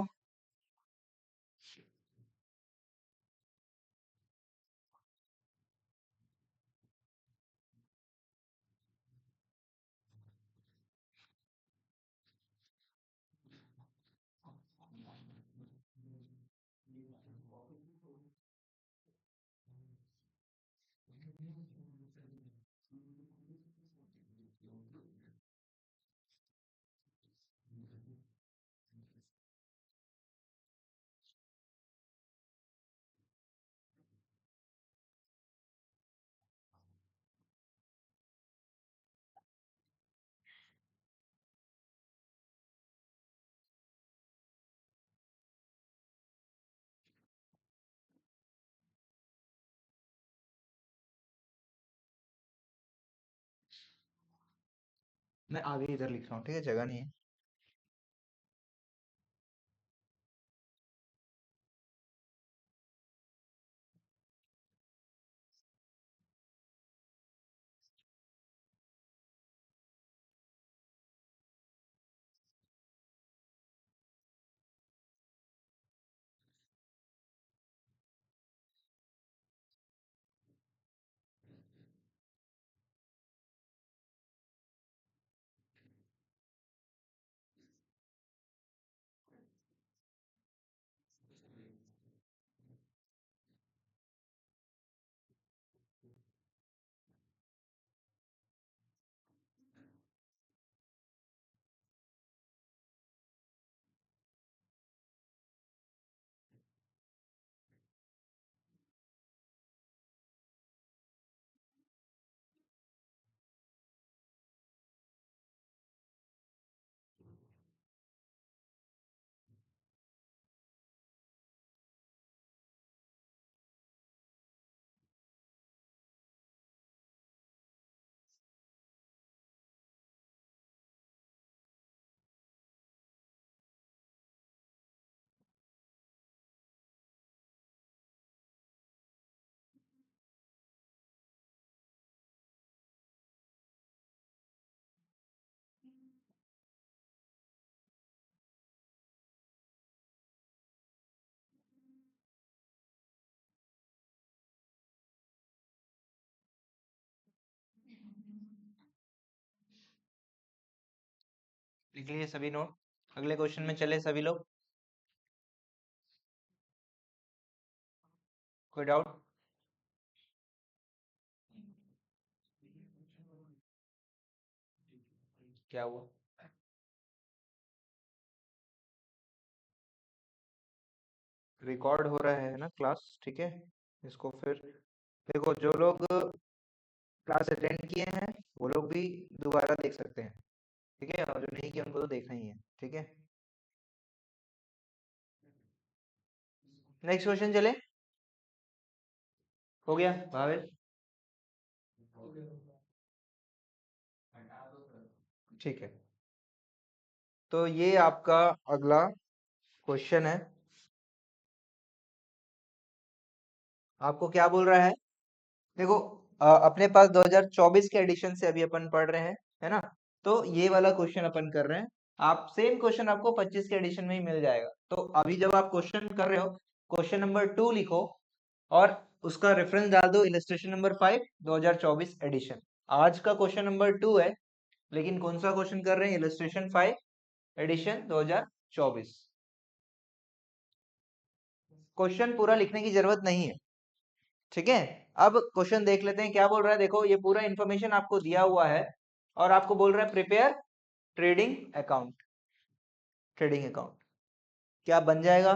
मैं आगे इधर लिख रहा हूँ, ठीक है, जगह नहीं है। लिख लीजिए सभी नोट। अगले क्वेश्चन में चले सभी लोग। कोई डाउट? क्या हुआ? रिकॉर्ड हो रहा है ना क्लास, ठीक है। इसको फिर देखो, जो लोग क्लास अटेंड किए हैं वो लोग भी दोबारा देख सकते हैं, ठीक है, और जो नहीं किए उनको तो देखना ही है, ठीक है। नेक्स्ट क्वेश्चन चले। हो गया भावेश? ठीक है, तो ये आपका अगला क्वेश्चन है। आपको क्या बोल रहा है? देखो, अपने पास 2024 के एडिशन से अभी अपन पढ़ रहे हैं, है ना। तो ये वाला क्वेश्चन अपन कर रहे हैं। आप सेम क्वेश्चन आपको 25 के एडिशन में ही मिल जाएगा। तो अभी जब आप क्वेश्चन कर रहे हो, क्वेश्चन नंबर 2 लिखो और उसका रेफरेंस डाल दो इलस्ट्रेशन नंबर 5 2024 एडिशन। आज का क्वेश्चन नंबर 2 है, लेकिन कौन सा क्वेश्चन कर रहे हैं? Illustration 5 addition 2024। क्वेश्चन पूरा लिखने की जरूरत नहीं है, ठीक है। अब क्वेश्चन देख लेते हैं क्या बोल रहा है। देखो, ये पूरा इंफॉर्मेशन आपको दिया हुआ है और आपको बोल रहा है prepare trading account. Trading account क्या बन जाएगा?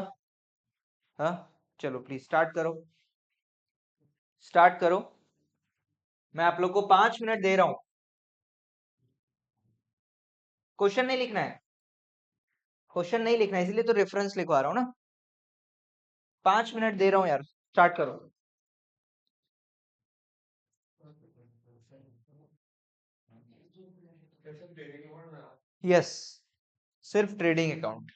हाँ, चलो प्लीज स्टार्ट करो। स्टार्ट करो। मैं आप लोग को 5 मिनट दे रहा हूं। क्वेश्चन नहीं लिखना है, क्वेश्चन नहीं लिखना है, इसलिए तो रेफरेंस लिखवा रहा हूं ना। 5 मिनट दे रहा हूं यार, स्टार्ट करो। यस, सिर्फ ट्रेडिंग अकाउंट।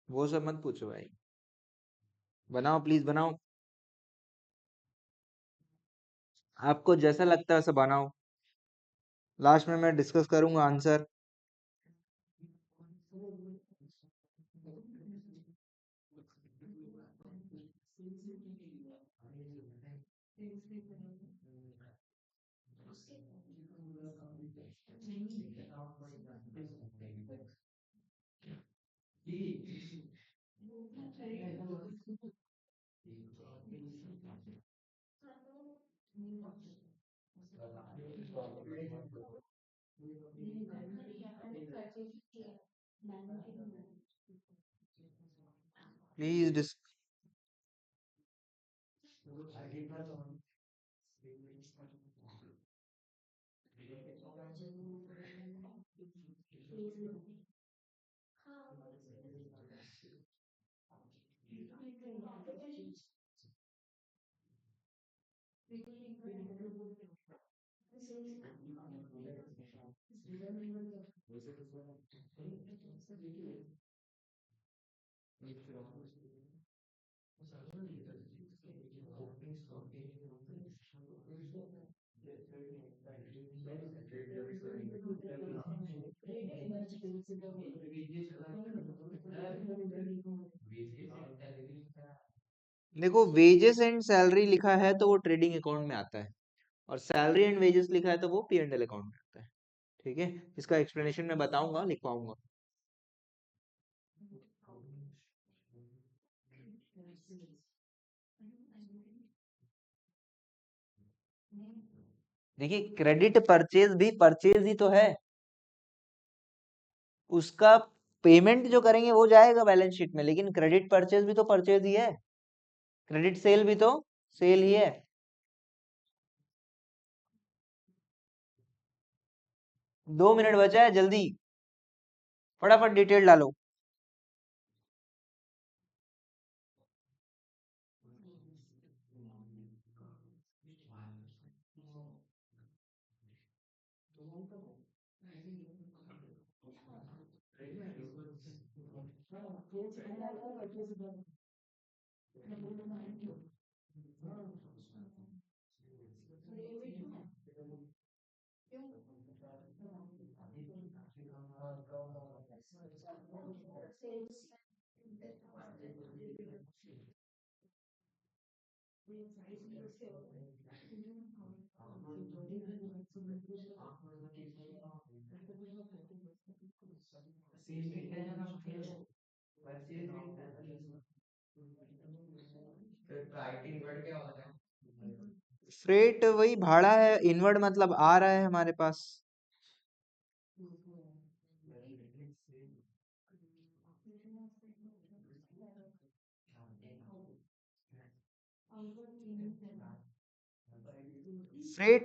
वो सब मत पूछो भाई, बनाओ प्लीज बनाओ। आपको जैसा लगता है वैसा बनाओ, लास्ट में मैं डिस्कस करूंगा आंसर। प्लीज देखो, वेजेस एंड सैलरी लिखा है तो वो ट्रेडिंग अकाउंट में आता है, और सैलरी एंड वेजेस लिखा है तो वो पी एंड एल अकाउंट में आता है। ठीक है, इसका एक्सप्लेनेशन मैं बताऊंगा, लिखवाऊंगा। देखिए, क्रेडिट परचेज भी परचेज ही तो है, उसका पेमेंट जो करेंगे वो जाएगा बैलेंस शीट में, लेकिन क्रेडिट परचेज भी तो परचेज ही है, क्रेडिट सेल भी तो सेल ही है। 2 मिनट बचा है, जल्दी फटाफट डिटेल डालो। फ्रेट वही भाड़ा है, इनवर्ड मतलब आ रहा है हमारे पास। फ्रेट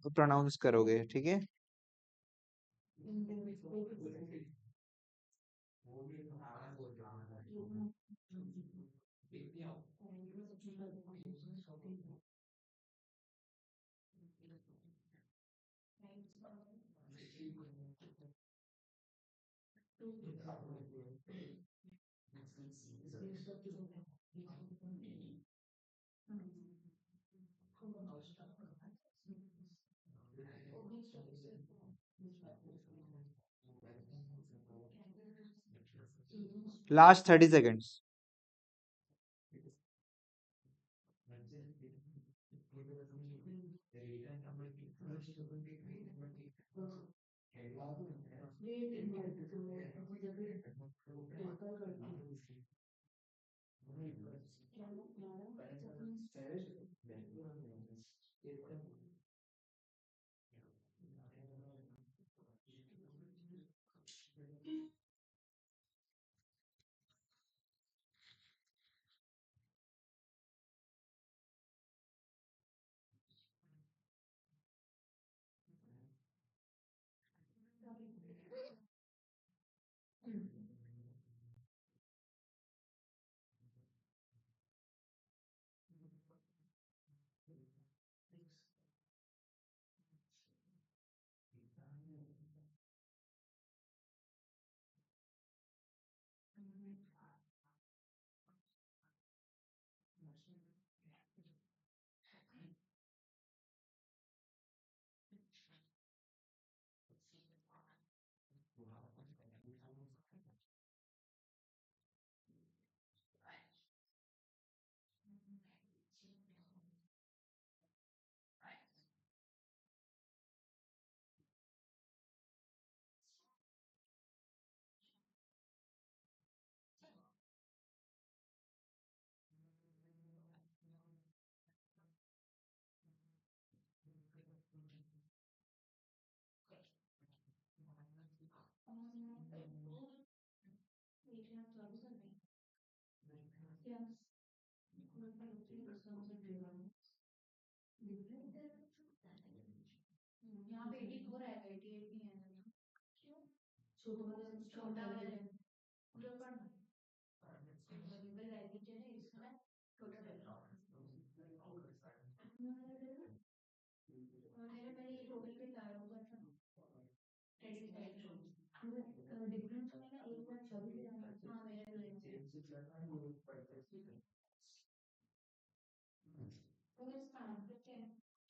प्रोनाउंस करोगे, ठीक है। Last 30 seconds.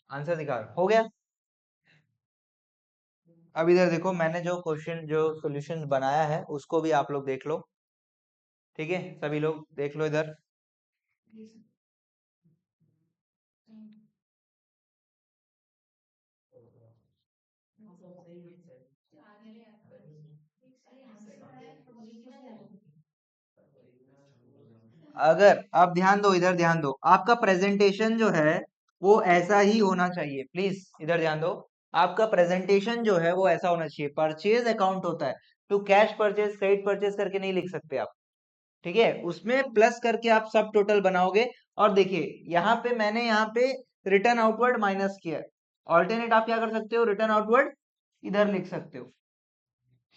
आंसर दिखा हो गया। अब इधर देखो, मैंने जो क्वेश्चन जो सॉल्यूशन बनाया है उसको भी आप लोग देख लो। ठीक है, सभी लोग देख लो इधर। अगर आप ध्यान दो, इधर ध्यान दो, आपका प्रेजेंटेशन जो है वो ऐसा ही होना चाहिए। प्लीज इधर ध्यान दो, आपका प्रेजेंटेशन जो है वो ऐसा होना चाहिए। परचेज अकाउंट होता है तो कैश परचेज क्रेडिट परचेज करके नहीं लिख सकते आप। ठीक है, उसमें प्लस करके आप सब टोटल बनाओगे। और देखिए यहाँ पे मैंने यहाँ पे रिटर्न आउटवर्ड माइनस किया है। ऑल्टरनेट आप क्या कर सकते हो, रिटर्न आउटवर्ड इधर लिख सकते हो।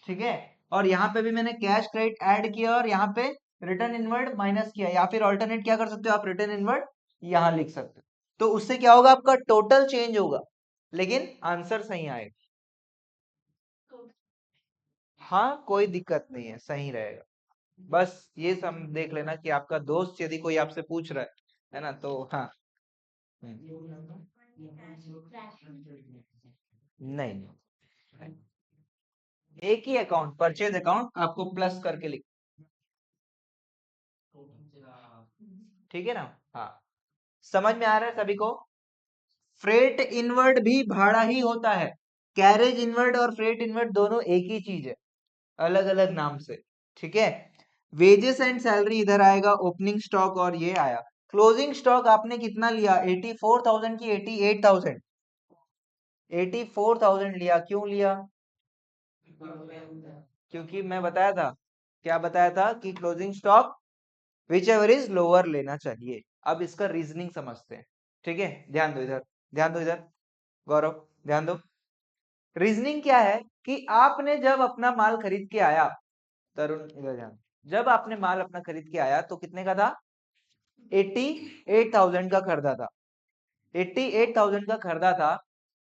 ठीक है, और यहाँ पे भी मैंने कैश क्रेडिट ऐड किया और यहाँ पे रिटर्न इनवर्ड माइनस किया, या फिर ऑल्टरनेट क्या कर सकते हो आप, रिटर्न इनवर्ड यहाँ लिख सकते हो। तो उससे क्या होगा, आपका टोटल चेंज होगा लेकिन आंसर सही आएगा। हाँ कोई दिक्कत नहीं है, सही रहेगा। बस ये सब देख लेना कि आपका दोस्त यदि कोई आपसे पूछ रहा है ना, तो हाँ। नहीं नहीं, एक ही अकाउंट परचेज अकाउंट आपको प्लस करके लिख। ठीक है ना, हाँ समझ में आ रहा है सभी को। फ्रेट इनवर्ड भी भाड़ा ही होता है। कैरेज इनवर्ड और फ्रेट इनवर्ड दोनों एक ही चीज है, अलग अलग नाम से। ठीक है, वेजेस एंड सैलरी इधर आएगा, ओपनिंग स्टॉक और ये आया। क्लोजिंग स्टॉक आपने कितना लिया, 84,000 की 88,000? 84,000 लिया, क्यों लिया? क्योंकि मैं बताया था, क्या बताया था कि closing stock which ever is lower लेना चाहिए। अब इसका रीजनिंग समझते हैं। ठीक है, ध्यान दो इधर, ध्यान दो इधर, गौरव ध्यान दो। रीजनिंग क्या है कि आपने जब अपना माल खरीद के आया, तरुण इधर ध्यान, जब आपने माल अपना खरीद के आया तो कितने का था, 88,000 का खरीदा था। 88,000 का खरीदा था,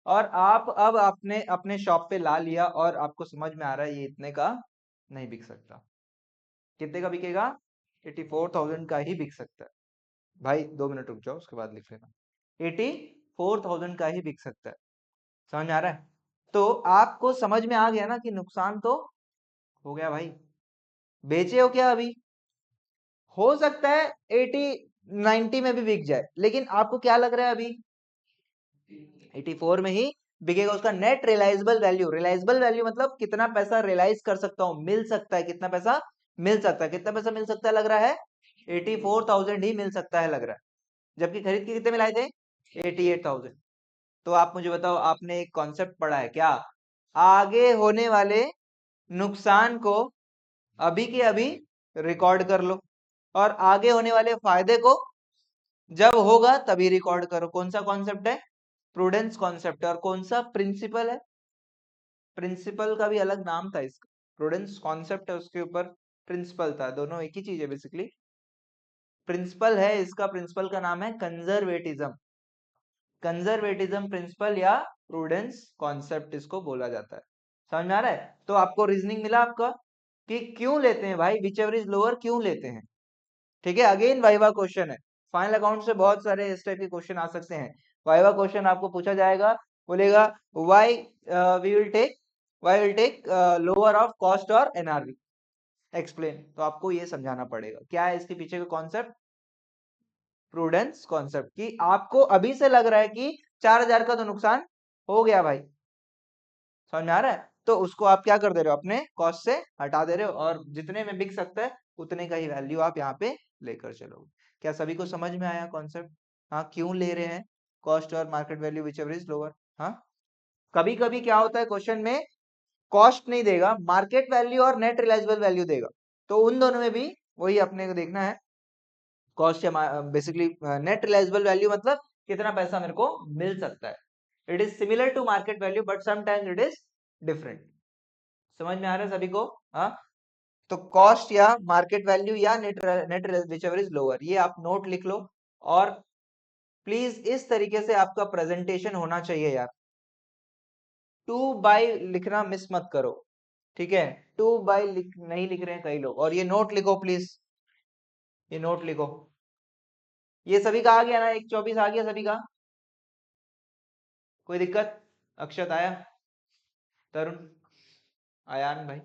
और आप अब आपने अपने शॉप पे ला लिया और आपको समझ में आ रहा है ये इतने का नहीं बिक सकता। कितने का बिकेगा, 84,000 का ही बिक सकता है। भाई 2 मिनट रुक जाओ, उसके बाद लिख लेना। 84,000 का ही बिक सकता है। समझ में आ रहा है? तो आपको समझ में आ गया ना कि नुकसान तो हो गया भाई। बेचे हो क्या अभी, हो सकता है 80 90 में भी बिक जाए, लेकिन आपको क्या लग रहा है अभी 84 में ही बिकेगा। उसका net realisable value, realisable value मतलब कितना पैसा रियलाइज कर सकता हूं, मिल सकता है, कितना पैसा मिल सकता है, कितना पैसा मिल सकता है लग रहा है 84,000 ही मिल सकता है लग रहा है। जबकि खरीद के कितने में लाए थे 88,000। तो आप मुझे बताओ, आपने एक कॉन्सेप्ट पढ़ा है क्या, आगे होने वाले नुकसान को अभी के अभी रिकॉर्ड कर लो, और आगे होने वाले फायदे को जब होगा तभी रिकॉर्ड करो। कौन सा कॉन्सेप्ट है, प्रूडेंस कॉन्सेप्ट है। और कौन सा प्रिंसिपल है, प्रिंसिपल का भी अलग नाम था इसका, प्रूडेंस कॉन्सेप्ट है उसके ऊपर प्रिंसिपल था, दोनों एक ही चीज है बेसिकली। प्रिंसिपल है इसका, प्रिंसिपल का नाम है कंजर्वेटिज्म। कंजर्वेटिज्म प्रिंसिपल या प्रूडेंस कॉन्सेप्ट इसको बोला जाता है। समझ में आ रहा है? तो आपको रीजनिंग मिला आपका कि क्यों लेते हैं भाई, विच एवर इज लोअर क्यों लेते हैं। ठीक है, अगेन वाइवा क्वेश्चन है। फाइनल अकाउंट से बहुत सारे इस टाइप के क्वेश्चन आ सकते हैं। वाइवा क्वेश्चन आपको पूछा जाएगा, बोलेगा why we will take, why will take lower of cost और एनआरवी, एक्सप्लेन। तो आपको ये समझाना पड़ेगा क्या है इसके पीछे का कॉन्सेप्ट, प्रूडेंस कॉन्सेप्ट। कि आपको अभी से लग रहा है कि 4,000 का तो नुकसान हो गया भाई, समझ में आ रहा है, तो उसको आप क्या कर दे रहे हो, अपने कॉस्ट से हटा दे रहे हो, और जितने में बिक सकता है उतने का ही वैल्यू आप यहाँ पे लेकर चलोगे। क्या सभी को समझ में आया कॉन्सेप्ट? हाँ, क्यों ले रहे हैं कॉस्ट और market value which ever is lower. हाँ, कभी कभी क्या होता है क्वेश्चन में कॉस्ट नहीं देगा, मार्केट वैल्यू और नेट रियलाइजेबल वैल्यू देगा, तो उन दोनों में भी वही अपने को देखना है। कॉस्ट या बेसिकली नेट रियलाइजेबल वैल्यू मतलब कितना पैसा मेरे को मिल सकता है। It is similar to market value but sometimes it is different. समझ में आ रहा है सभी को? हाँ, तो कॉस्ट या मार्केट वैल्यू या net net whichever is lower, ये आप नोट लिख लो। और प्लीज इस तरीके से आपका प्रेजेंटेशन होना चाहिए यार। 2 बाय लिखना मिस मत करो, ठीक है? 2 बाय नहीं लिख रहे हैं कई लोग। और ये नोट लिखो प्लीज, ये नोट लिखो। ये सभी का आ गया ना? 1:24 आ गया सभी का? कोई दिक्कत? अक्षत आया? तरुण? आयान भाई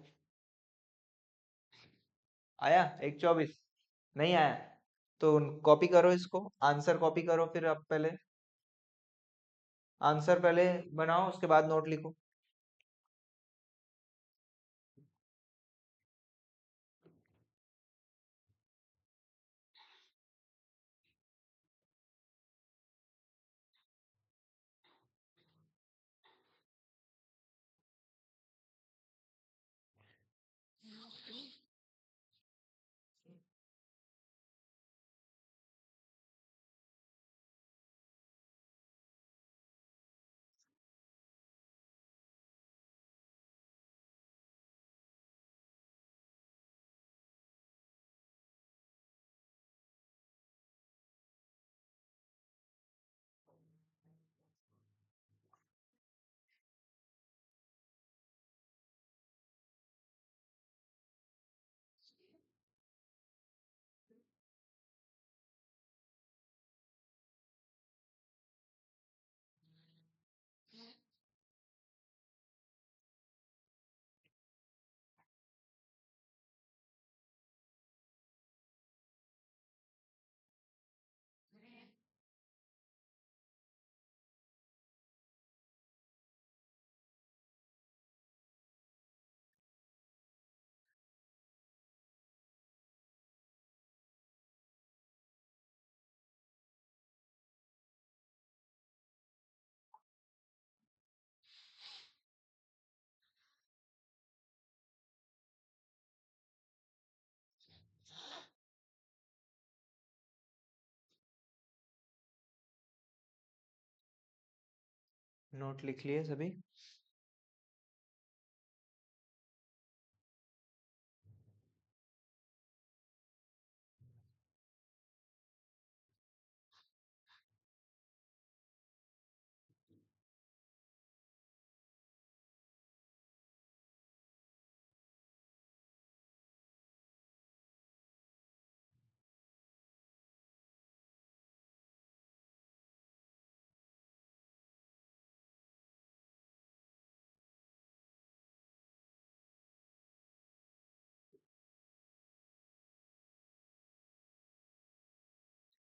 आया? 1:24 नहीं आया? तो कॉपी करो इसको, आंसर कॉपी करो। फिर आप पहले आंसर पहले बनाओ, उसके बाद नोट लिखो। नोट लिख लिए सभी?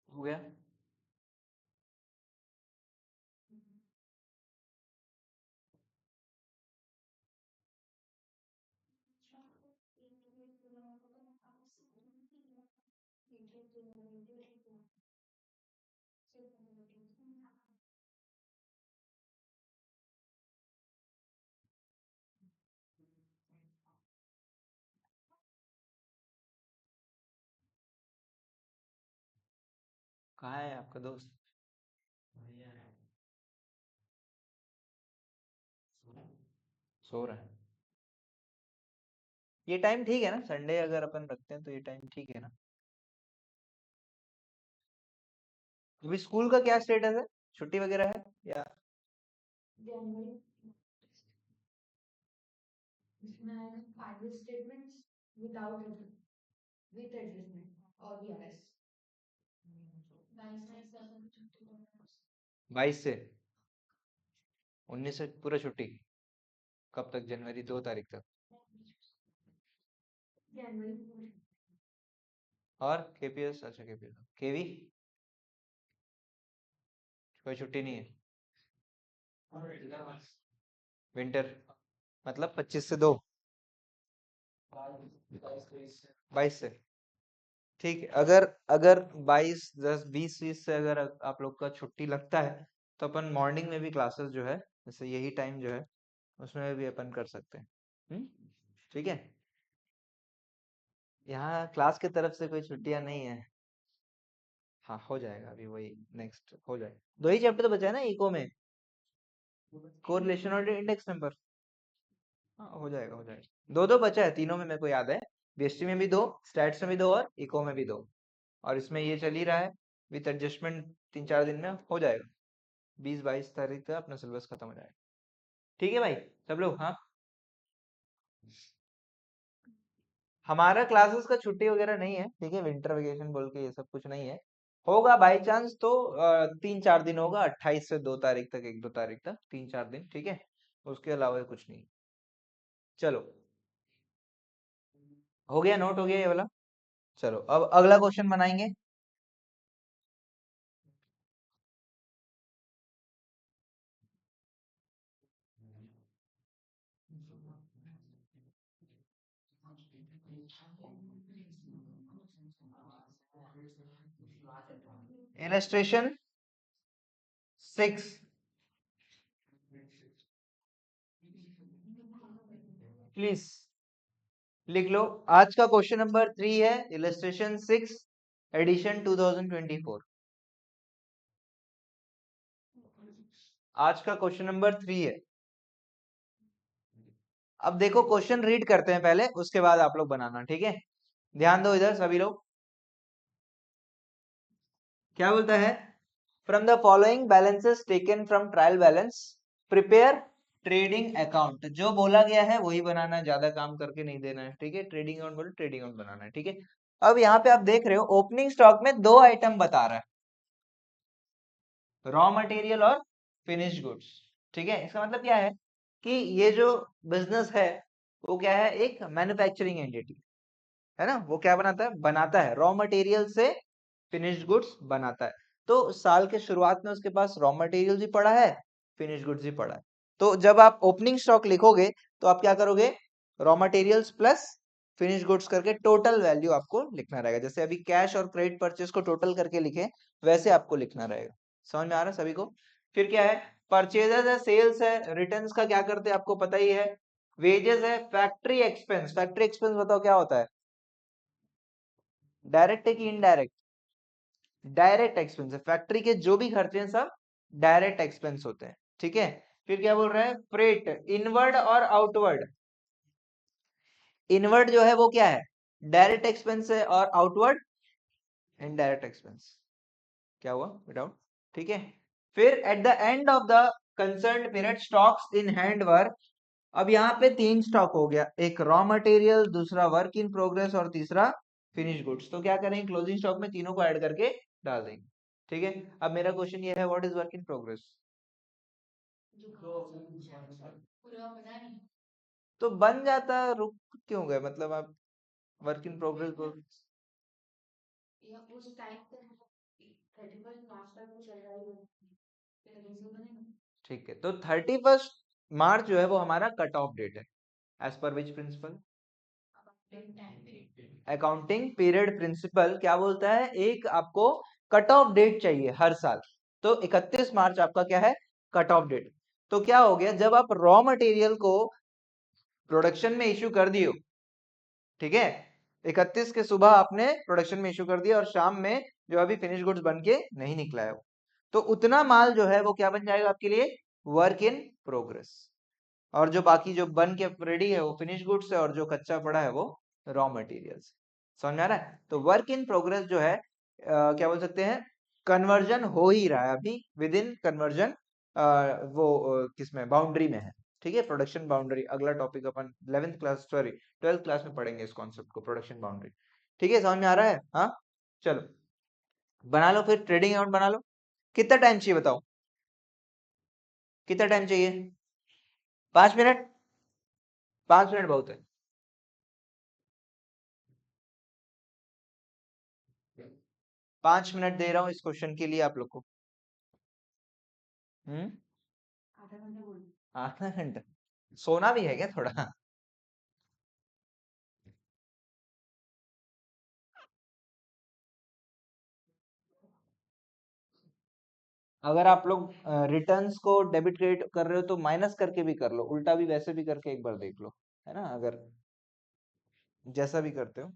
हो गया? कहाँ है आपका दोस्त? सो रहा है? ये टाइम ठीक है ना? संडे अगर अपन रखते हैं तो ये टाइम ठीक है ना? अभी स्कूल का क्या स्टेटस है? छुट्टी वगैरह है या? बाईस से 19 से पूरा छुट्टी? कब तक? जनवरी 2 तारीख तक? और केपीएस? अच्छा केपीएस, केवी कोई छुट्टी नहीं है? विंटर मतलब 25 से 2? 22 से? ठीक है। अगर अगर 22, 10, 20 से अगर आप लोग का छुट्टी लगता है तो अपन मॉर्निंग में भी क्लासेस जो है, जैसे यही टाइम जो है, उसमें भी अपन कर सकते हैं। ठीक है? यहाँ क्लास की तरफ से कोई छुट्टियां नहीं है। हाँ हो जाएगा, अभी वही नेक्स्ट हो जाएगा। 2 ही चैप्टर तो बचा है ना इको में, कोरिलेशन और इंडेक्स नंबर। हाँ हो जाएगा हो जाएगा, दो दो बचा है तीनों में, मेरे को याद है। बीएसटी में भी दो, स्टैट्स में भी दो और इको में भी दो, और इसमें ये चल ही रहा है विथ एडजस्टमेंट, 3-4 दिन में हो जाएगा। 20-22 तारीख तक अपना सिलेबस खत्म हो जाएगा। ठीक है भाई सब लोग। हाँ हमारा क्लासेस का छुट्टी वगैरह नहीं है, ठीक है, विंटर वेकेशन बोल के ये सब कुछ नहीं है। होगा बाई चांस तो 3-4 दिन होगा, 28 से 2 तारीख तक, 1-2 तारीख तक 3-4 दिन, ठीक है, उसके अलावा कुछ नहीं। चलो हो गया, नोट हो गया ये वाला। चलो अब अगला क्वेश्चन बनाएंगे। इलस्ट्रेशन 6, प्लीज लिख लो। आज का क्वेश्चन नंबर 3 है इलस्ट्रेशन 6 एडिशन 2024। आज का क्वेश्चन नंबर 3 है। अब देखो क्वेश्चन रीड करते हैं पहले, उसके बाद आप लोग बनाना, ठीक है। ध्यान दो इधर सभी लोग। क्या बोलता है, from the following balances taken from trial balance prepare trading account. जो बोला गया है वही बनाना है, ज्यादा काम करके नहीं देना है, ठीक है। ट्रेडिंग अकाउंट बोलो, ट्रेडिंग अकाउंट बनाना है, ठीक है। अब यहाँ पे आप देख रहे हो ओपनिंग स्टॉक में दो आइटम बता रहा है, रॉ मटेरियल और फिनिश गुड्स, ठीक है। इसका मतलब क्या है कि ये जो बिजनेस है वो क्या है, एक मैन्युफैक्चरिंग एंटिटी है ना। वो क्या बनाता है, बनाता है रॉ मटेरियल से फिनिश्ड गुड्स बनाता है। तो साल के शुरुआत में उसके पास रॉ मटेरियल भी पड़ा है, फिनिश गुड्स भी पड़ा है। तो जब आप ओपनिंग स्टॉक लिखोगे तो आप क्या करोगे, raw materials plus finish goods करके टोटल वैल्यू आपको लिखना रहेगा। जैसे अभी कैश और क्रेडिट परचेज को टोटल करके लिखे, वैसे आपको लिखना रहेगा। समझ में आ रहा है सभी को। फिर क्या है, परचेजेस है, सेल्स है, रिटर्न्स का क्या करते हैं आपको पता ही है, वेजेस है, फैक्ट्री एक्सपेंस। फैक्ट्री एक्सपेंस बताओ क्या होता है, डायरेक्ट है कि इनडायरेक्ट, डायरेक्ट एक्सपेंस है। फैक्ट्री के जो भी खर्चे हैं सब डायरेक्ट एक्सपेंस होते हैं, ठीक है। फिर क्या बोल रहा है, फ्रेट, इनवर्ड और आउटवर्ड। इनवर्ड जो है वो क्या है, डायरेक्ट एक्सपेंस है, और आउटवर्ड इनडायरेक्ट एक्सपेंस। क्या हुआ विदाउट, ठीक है। फिर at the end of the concern period stocks in hand were. अब यहाँ पे 3 स्टॉक हो गया, एक रॉ मटेरियल, दूसरा वर्क इन प्रोग्रेस और तीसरा फिनिश गुड्स। तो क्या करेंगे, क्लोजिंग स्टॉक में तीनों को ऐड करके डाल देंगे, ठीक है। अब मेरा क्वेश्चन ये है, what is work in progress. तो बन जाता, रुक क्यों गए, मतलब आप वर्क इन प्रोग्रेस बोल। ठीक है, तो 31 मार्च जो है वो हमारा कट ऑफ डेट है, as per which principle, accounting period principle क्या बोलता है, एक आपको कट ऑफ डेट चाहिए हर साल। तो 31 मार्च आपका क्या है, कट ऑफ डेट। तो क्या हो गया, जब आप रॉ मटेरियल को प्रोडक्शन में इश्यू कर दियो, ठीक है, 31 के सुबह आपने प्रोडक्शन में इश्यू कर दिया और शाम में जो अभी फिनिश गुड्स बन के नहीं निकला है वो, तो उतना माल जो है वो क्या बन जाएगा आपके लिए, वर्क इन प्रोग्रेस। और जो बाकी जो बन के रेडी है वो फिनिश गुड्स है, और जो कच्चा पड़ा है वो रॉ मटेरियल्स। समझ में आ रहा है। तो वर्क इन प्रोग्रेस जो है क्या बोल सकते हैं, कन्वर्जन हो ही रहा है अभी, विद इन कन्वर्जन, वो किसमें बाउंड्री में है, ठीक है। प्रोडक्शन बाउंड्री अगला टॉपिक अपन 11th class, sorry 12th class में पढ़ेंगे इस कॉन्सेप्ट को, प्रोडक्शन बाउंड्री, ठीक है। समझ में आ रहा है। हाँ चलो बना लो फिर, ट्रेडिंग अकाउंट बना लो। कितना टाइम चाहिए बताओ, कितना टाइम चाहिए, 5 मिनट, 5 मिनट बहुत है। 5 मिनट दे रहा हूँ इस क्वेश्चन के लिए आप लोग को। हम्म, आधा घंटा, सोना भी है क्या थोड़ा। अगर आप लोग रिटर्न्स को डेबिट क्रेडिट कर रहे हो तो माइनस करके भी कर लो, उल्टा भी वैसे भी करके एक बार देख लो, है ना, अगर जैसा भी करते हो।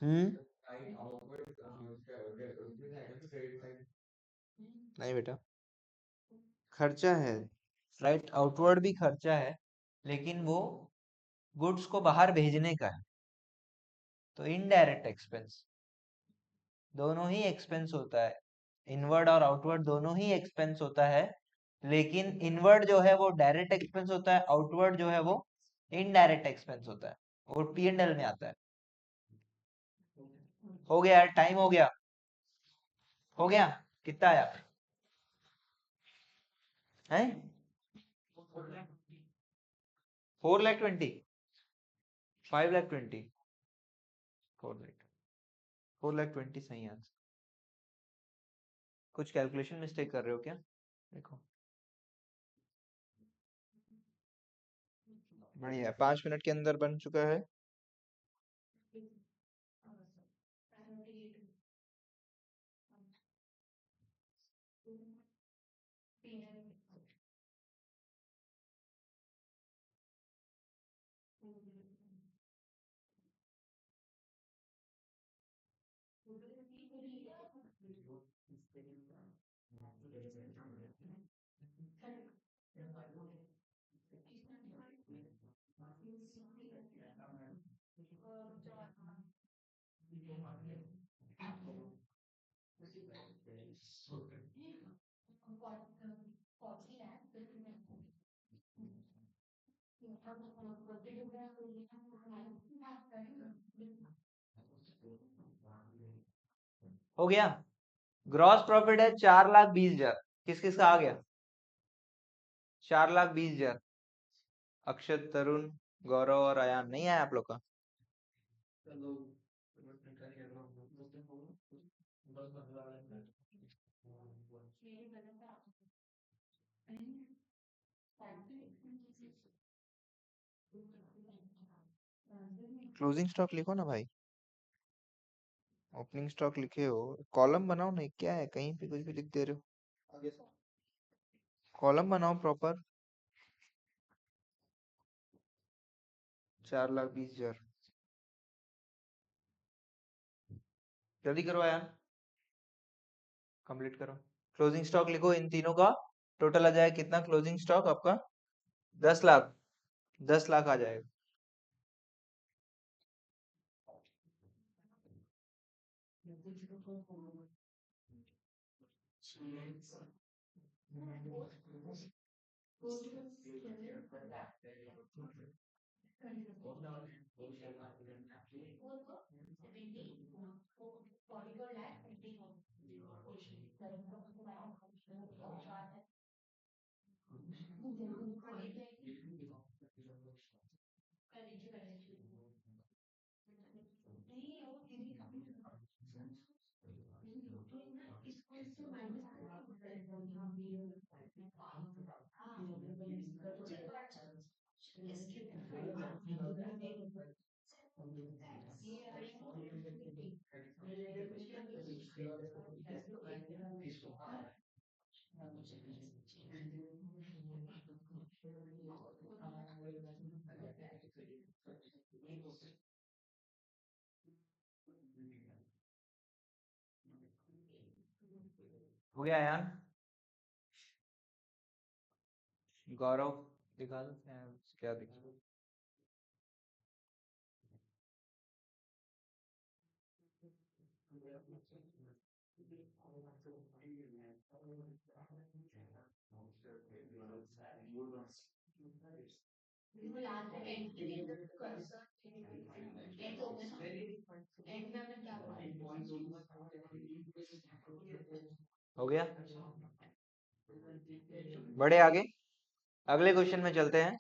हम्म। नहीं बेटा, खर्चा है, राइट, आउटवर्ड भी खर्चा है, लेकिन वो गुड्स को बाहर भेजने का है, तो इनडायरेक्ट एक्सपेंस। दोनों ही एक्सपेंस होता है, इनवर्ड और आउटवर्ड दोनों ही एक्सपेंस होता है, लेकिन इनवर्ड जो है वो डायरेक्ट एक्सपेंस होता है, आउटवर्ड जो है वो इनडायरेक्ट एक्सपेंस होता है, वो P&L में आता है। हो गया, टाइम हो गया, हो गया, कितना आया है? 4,20,000, 5,20,000, 4,20,000 सही आंसर। कुछ कैलकुलेशन मिस्टेक कर रहे हो क्या? देखो, बढ़िया, 5 मिनट के अंदर बन चुका है। हो गया। ग्रॉस प्रॉफिट है 4,20,000। किस किस का आ गया? 4,20,000। अक्षत, तरुण, गौरव और अयान नहीं आया आप लोग का? क्लोजिंग स्टॉक लिखो ना भाई। ओपनिंग स्टॉक लिखे हो, कॉलम बनाओ नहीं, क्या है कहीं पे कुछ भी लिख दे रहे हो। कॉलम बनाओ प्रॉपर। 4,20,000। जल्दी करो यार, कंप्लीट करो। क्लोजिंग स्टॉक लिखो इन तीनों का। टोटल आ जाए कितना क्लोजिंग स्टॉक आपका? 10 लाख। 10 लाख आ जाएगा। हो गया यार। गौरव दिखा दो क्या दिखा। हो गया। बढ़े आगे, अगले क्वेश्चन में चलते हैं।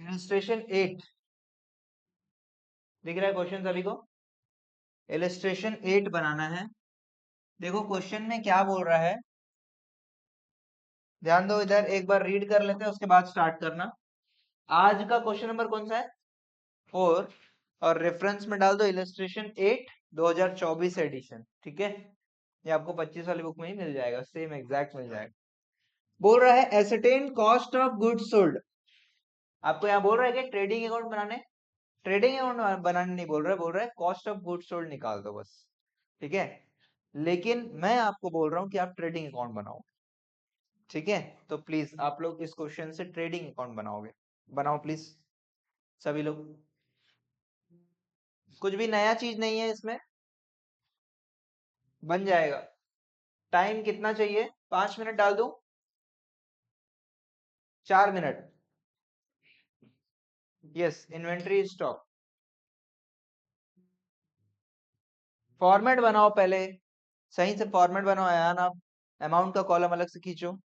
इलस्ट्रेशन 8 दिख रहा है क्वेश्चन सभी को? इलस्ट्रेशन 8 बनाना है। देखो क्वेश्चन में क्या बोल रहा है, ध्यान दो इधर, एक बार रीड कर लेते हैं उसके बाद स्टार्ट करना। आज का क्वेश्चन नंबर कौन सा है? 4। और रेफरेंस में डाल दो इलस्ट्रेशन 8 2024 एडिशन। ठीक है, ये आपको 25 वाली बुक में ही मिल जाएगा, सेम एग्जैक्ट मिल जाएगा। बोल रहा है ascertain cost of goods sold. आपको यहाँ बोल रहा है कि ट्रेडिंग अकाउंट बनाने, ट्रेडिंग अकाउंट बनाने नहीं बोल रहा है, बोल रहा है कॉस्ट ऑफ गुड्स सोल्ड निकाल दो बस। ठीक है, लेकिन मैं आपको बोल रहा हूँ कि आप ट्रेडिंग अकाउंट बनाओ। ठीक है, तो प्लीज आप लोग इस क्वेश्चन से ट्रेडिंग अकाउंट बनाओगे, बनाओ प्लीज सभी लोग। कुछ भी नया चीज नहीं है इसमें, बन जाएगा। टाइम कितना चाहिए? 5 मिनट डाल दूं? 4 minute. Yes, inventory stock. Format बनाओ पहले, सही से फॉर्मेट बनाओ यार। आप अमाउंट का कॉलम अलग से खींचो।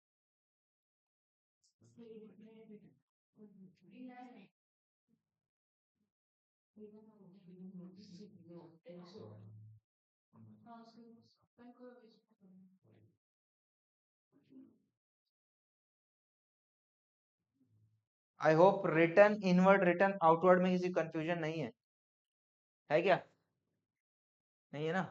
I hope return inward return outward में किसी कंफ्यूजन नहीं है, है क्या? नहीं है ना?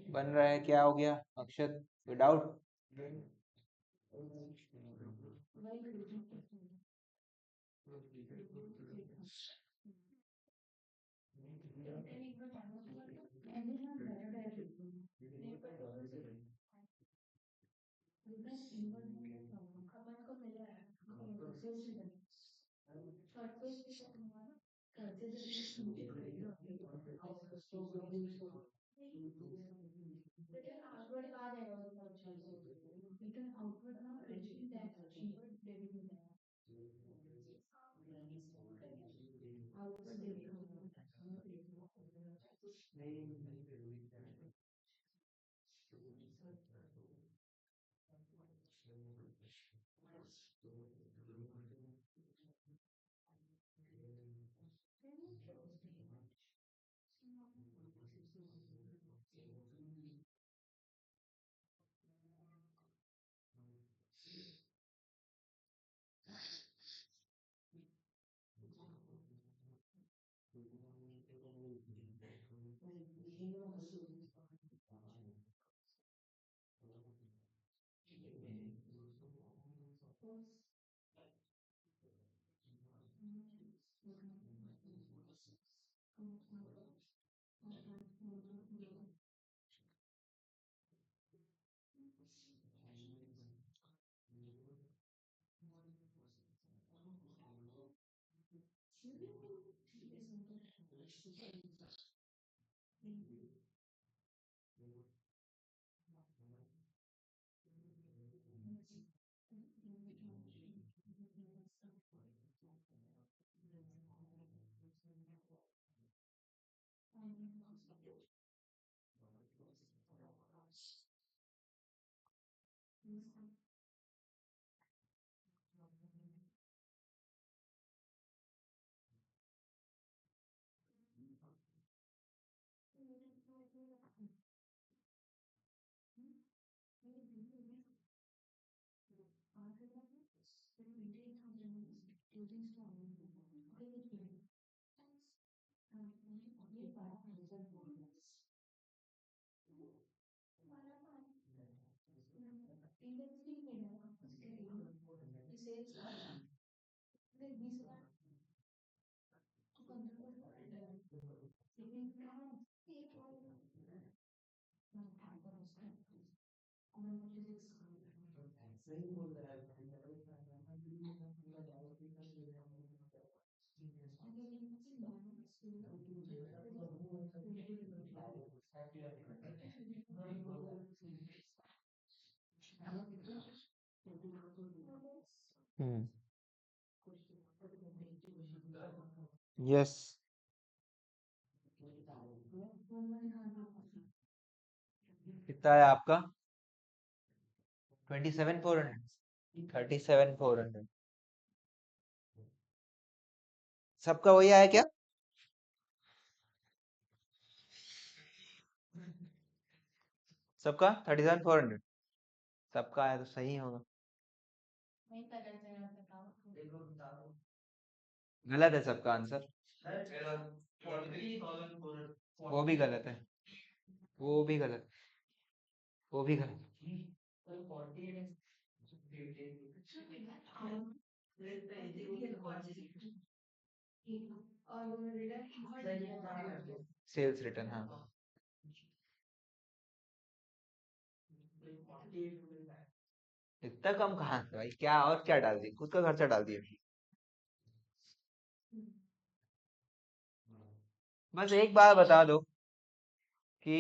बन रहा है, क्या हो गया अक्षत? विदाउट हम्म। यस। कितना है आपका? 27,400। 37,400। सबका वही आया क्या? सबका 37,400। सबका आया तो सही होगा। गलत है सबका आंसर। वो भी गलत है। वो भी गलत। वो भी गलत। सेल्स रिटर्न, हाँ। इतना कम कहाँ से भाई, क्या और क्या डाल दिए, खुद का खर्चा डाल दिए। बस एक बात बता दो कि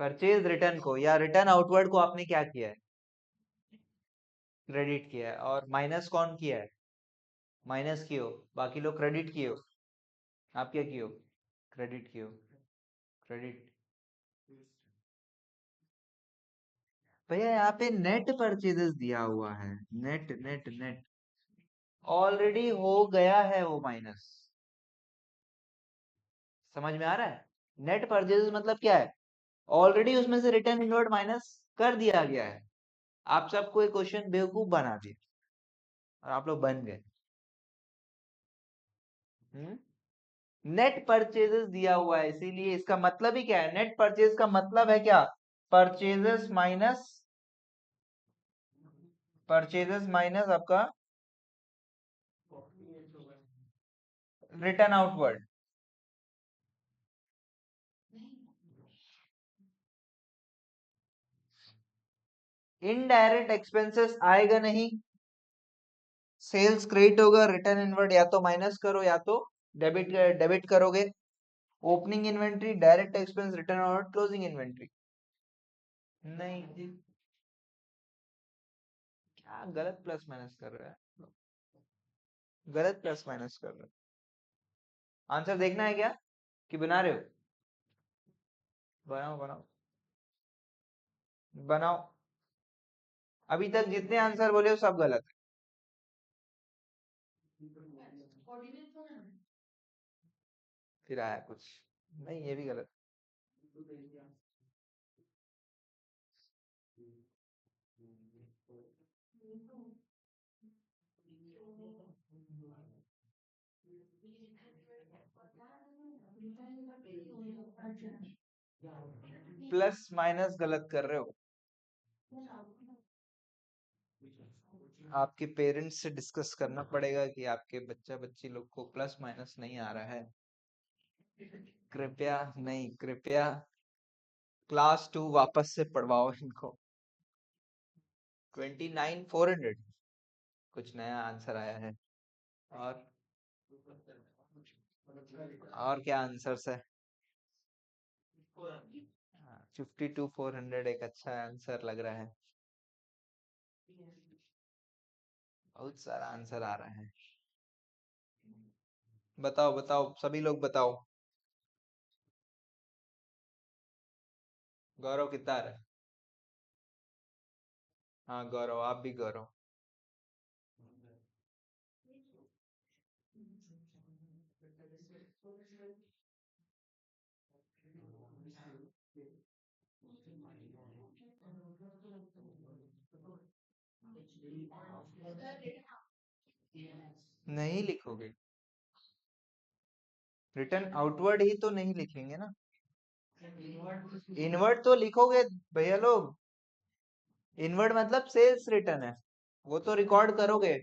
परचेज रिटर्न को या रिटर्न आउटवर्ड को आपने क्या किया है, क्रेडिट किया है, और माइनस कौन किया है, माइनस किए हो, बाकी लोग क्रेडिट किए हो, आप क्या किए हो, क्रेडिट किए हो, क्रेडिट। भैया यहाँ पे नेट परचेजेस दिया हुआ है, नेट नेट नेट, ऑलरेडी हो गया है वो माइनस, समझ में आ रहा है। नेट परचेजेस मतलब क्या है, ऑलरेडी उसमें से रिटर्न इनवर्ड माइनस कर दिया गया है। आप सबको एक क्वेश्चन बेवकूफ बना दिया और आप लोग बन गए। नेट परचेजेस दिया हुआ है, इसीलिए इसका मतलब ही क्या है, नेट परचेज का मतलब है क्या, परचेजेस माइनस, परचेजेस माइनस आपका रिटर्न आउटवर्ड। इनडायरेक्ट एक्सपेंसेस आएगा नहीं, सेल्स क्रेडिट होगा, रिटर्न इनवर्ड या तो माइनस करो या तो डेबिट डेबिट करोगे। Opening inventory direct expense, return outward closing inventory. नहीं, क्या गलत प्लस माइनस कर रहा है, गलत प्लस माइनस कर रहा है। आंसर देखना है क्या कि बना रहे हो, बनाओ बनाओ बनाओ। अभी तक जितने आंसर बोले हो सब गलत है, फिर आया कुछ, नहीं ये भी गलत। प्लस माइनस गलत कर रहे हो, आपके पेरेंट्स से डिस्कस करना पड़ेगा कि आपके बच्चा बच्ची लोग को प्लस माइनस नहीं आ रहा है। कृपया नहीं, कृपया क्लास 2 वापस से पढ़वाओ इनको। 29,400 कुछ नया आंसर आया है। और और क्या आंसर्स है, 52,400 एक अच्छा आंसर लग रहा है, बहुत सारा आंसर आ रहा है। बताओ बताओ सभी लोग बताओ, गौरव कितना आ रहा है, हाँ गौरव, आप भी गौरव। नहीं लिखोगे, रिटर्न आउटवर्ड ही तो नहीं लिखेंगे ना, इनवर्ड तो लिखोगे भैया लोग, इनवर्ड मतलब सेल्स रिटर्न है, वो तो रिकॉर्ड करोगे।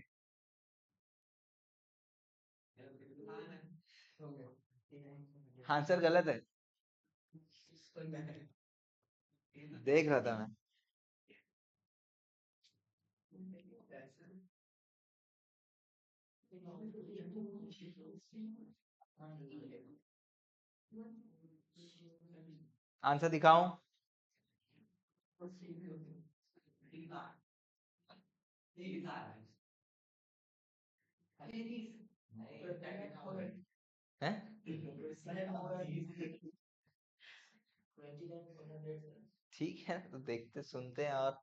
आंसर गलत है, देख रहा था मैं। आंसर दिखाऊं, है ठीक है, तो देखते सुनते हैं। और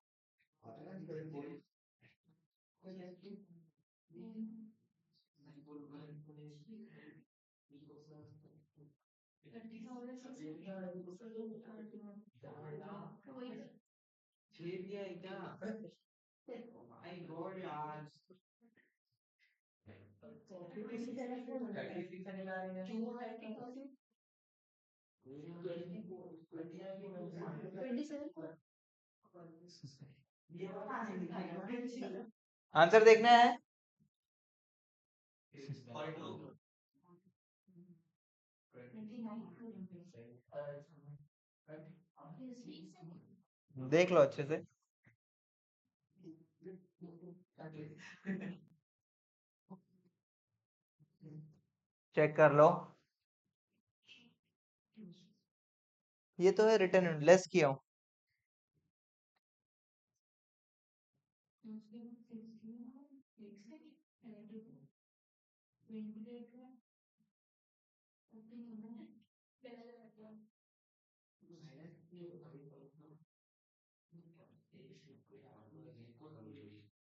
आंसर देखना है, देख लो अच्छे से। चेक कर लो। ये तो है रिटर्न लेस किया हूँ।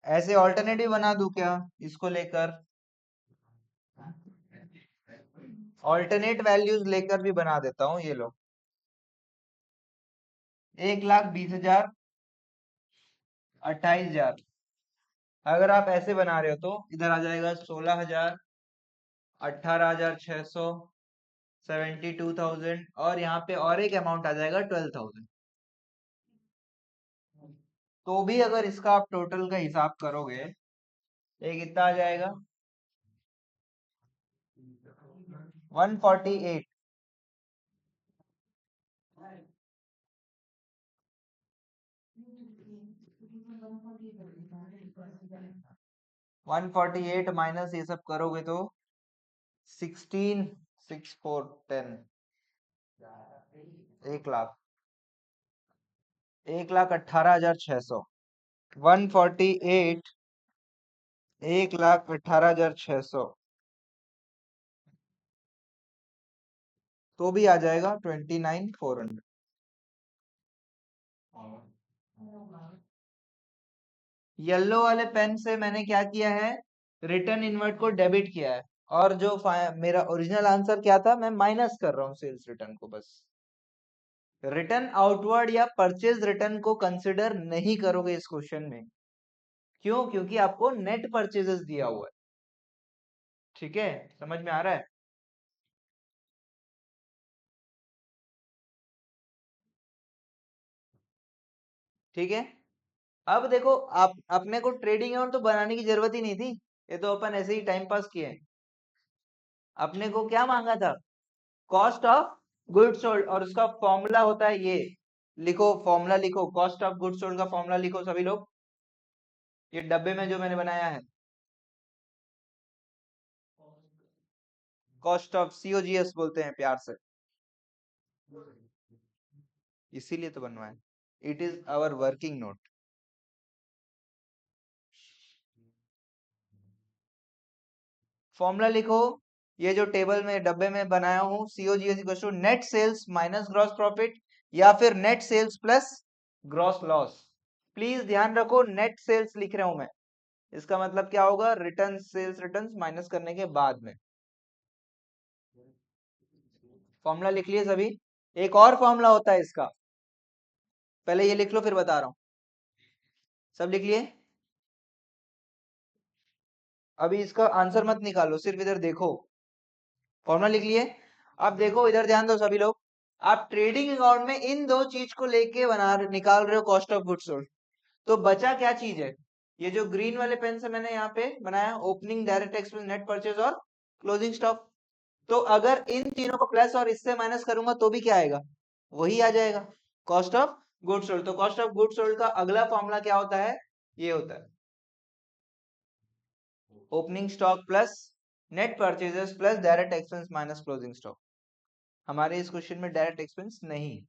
ऐसे ऑल्टरनेटिव बना दूं क्या इसको लेकर? ऑल्टरनेट वैल्यूज लेकर भी बना देता हूँ, ये लो। 1,20,000, 28,000। अगर आप ऐसे बना रहे हो तो इधर आ जाएगा 16,000, 18,600, 72,000, और यहाँ पे और एक अमाउंट आ जाएगा 12,000। तो भी अगर इसका आप टोटल का हिसाब करोगे, ये कितना आ जाएगा? 148। 148 माइनस ये सब करोगे तो 16, 6, 4, 10, 1 लाख, 1,18,600। 148, 1,18,600, तो भी आ जाएगा 29,400। येलो वाले पेन से मैंने क्या किया है, रिटर्न इनवर्ट को डेबिट किया है, और जो मेरा ओरिजिनल आंसर क्या था, मैं माइनस कर रहा हूँ सेल्स रिटर्न को बस। रिटर्न आउटवर्ड या परचेज रिटर्न को कंसिडर नहीं करोगे इस क्वेश्चन में। क्यों? क्योंकि आपको नेट परचेजेस दिया हुआ है। ठीक है, समझ में आ रहा है? ठीक है। अब देखो, आप अपने को ट्रेडिंग अकाउंट तो बनाने की जरूरत ही नहीं थी, ये तो अपन ऐसे ही टाइम पास किए। अपने को क्या मांगा था? कॉस्ट ऑफ गुड्स सोल्ड, और उसका फॉर्मूला होता है ये। लिखो फॉर्मूला, लिखो कॉस्ट ऑफ गुड्स सोल्ड का फॉर्मूला लिखो सभी लोग, ये डब्बे में जो मैंने बनाया है। कॉस्ट ऑफ, COGS बोलते हैं प्यार से, इसीलिए तो बनवाया। It is our working note. Formula लिखो, ये जो टेबल में डब्बे में बनाया हूँ, COGS equal to net sales minus gross profit, या फिर net sales plus gross loss. Please ध्यान रखो, नेट सेल्स लिख रहा हूं मैं, इसका मतलब क्या होगा, रिटर्न सेल्स रिटर्न्स माइनस करने के बाद में। फॉर्मूला लिख लिए सभी? एक और फॉर्मूला होता है इसका, पहले ये लिख लो फिर बता रहा हूं। सब लिख लिए? अभी इसका आंसर मत निकालो, सिर्फ इधर देखो। फॉर्मूला लिख लिए? अब देखो इधर ध्यान दो सभी लोग। आप ट्रेडिंग अकाउंट में इन दो चीज को लेके निकाल रहे हो कॉस्ट ऑफ गुड्स सोल्ड, तो बचा क्या चीज है? ये जो ग्रीन वाले पेन से मैंने यहाँ पे बनाया, opening, direct expense, net purchase और क्लोजिंग स्टॉक। तो अगर इन तीनों को प्लस और इससे माइनस करूंगा तो भी क्या आएगा? वही आ जाएगा, कॉस्ट ऑफ गुड्स सोल्ड। तो कॉस्ट ऑफ गुड्स सोल्ड का अगला फॉर्मूला क्या होता है? ये होता है opening stock plus net purchases plus direct expense minus closing stock. हमारे इस क्वेश्चन में डायरेक्ट एक्सपेंस नहीं।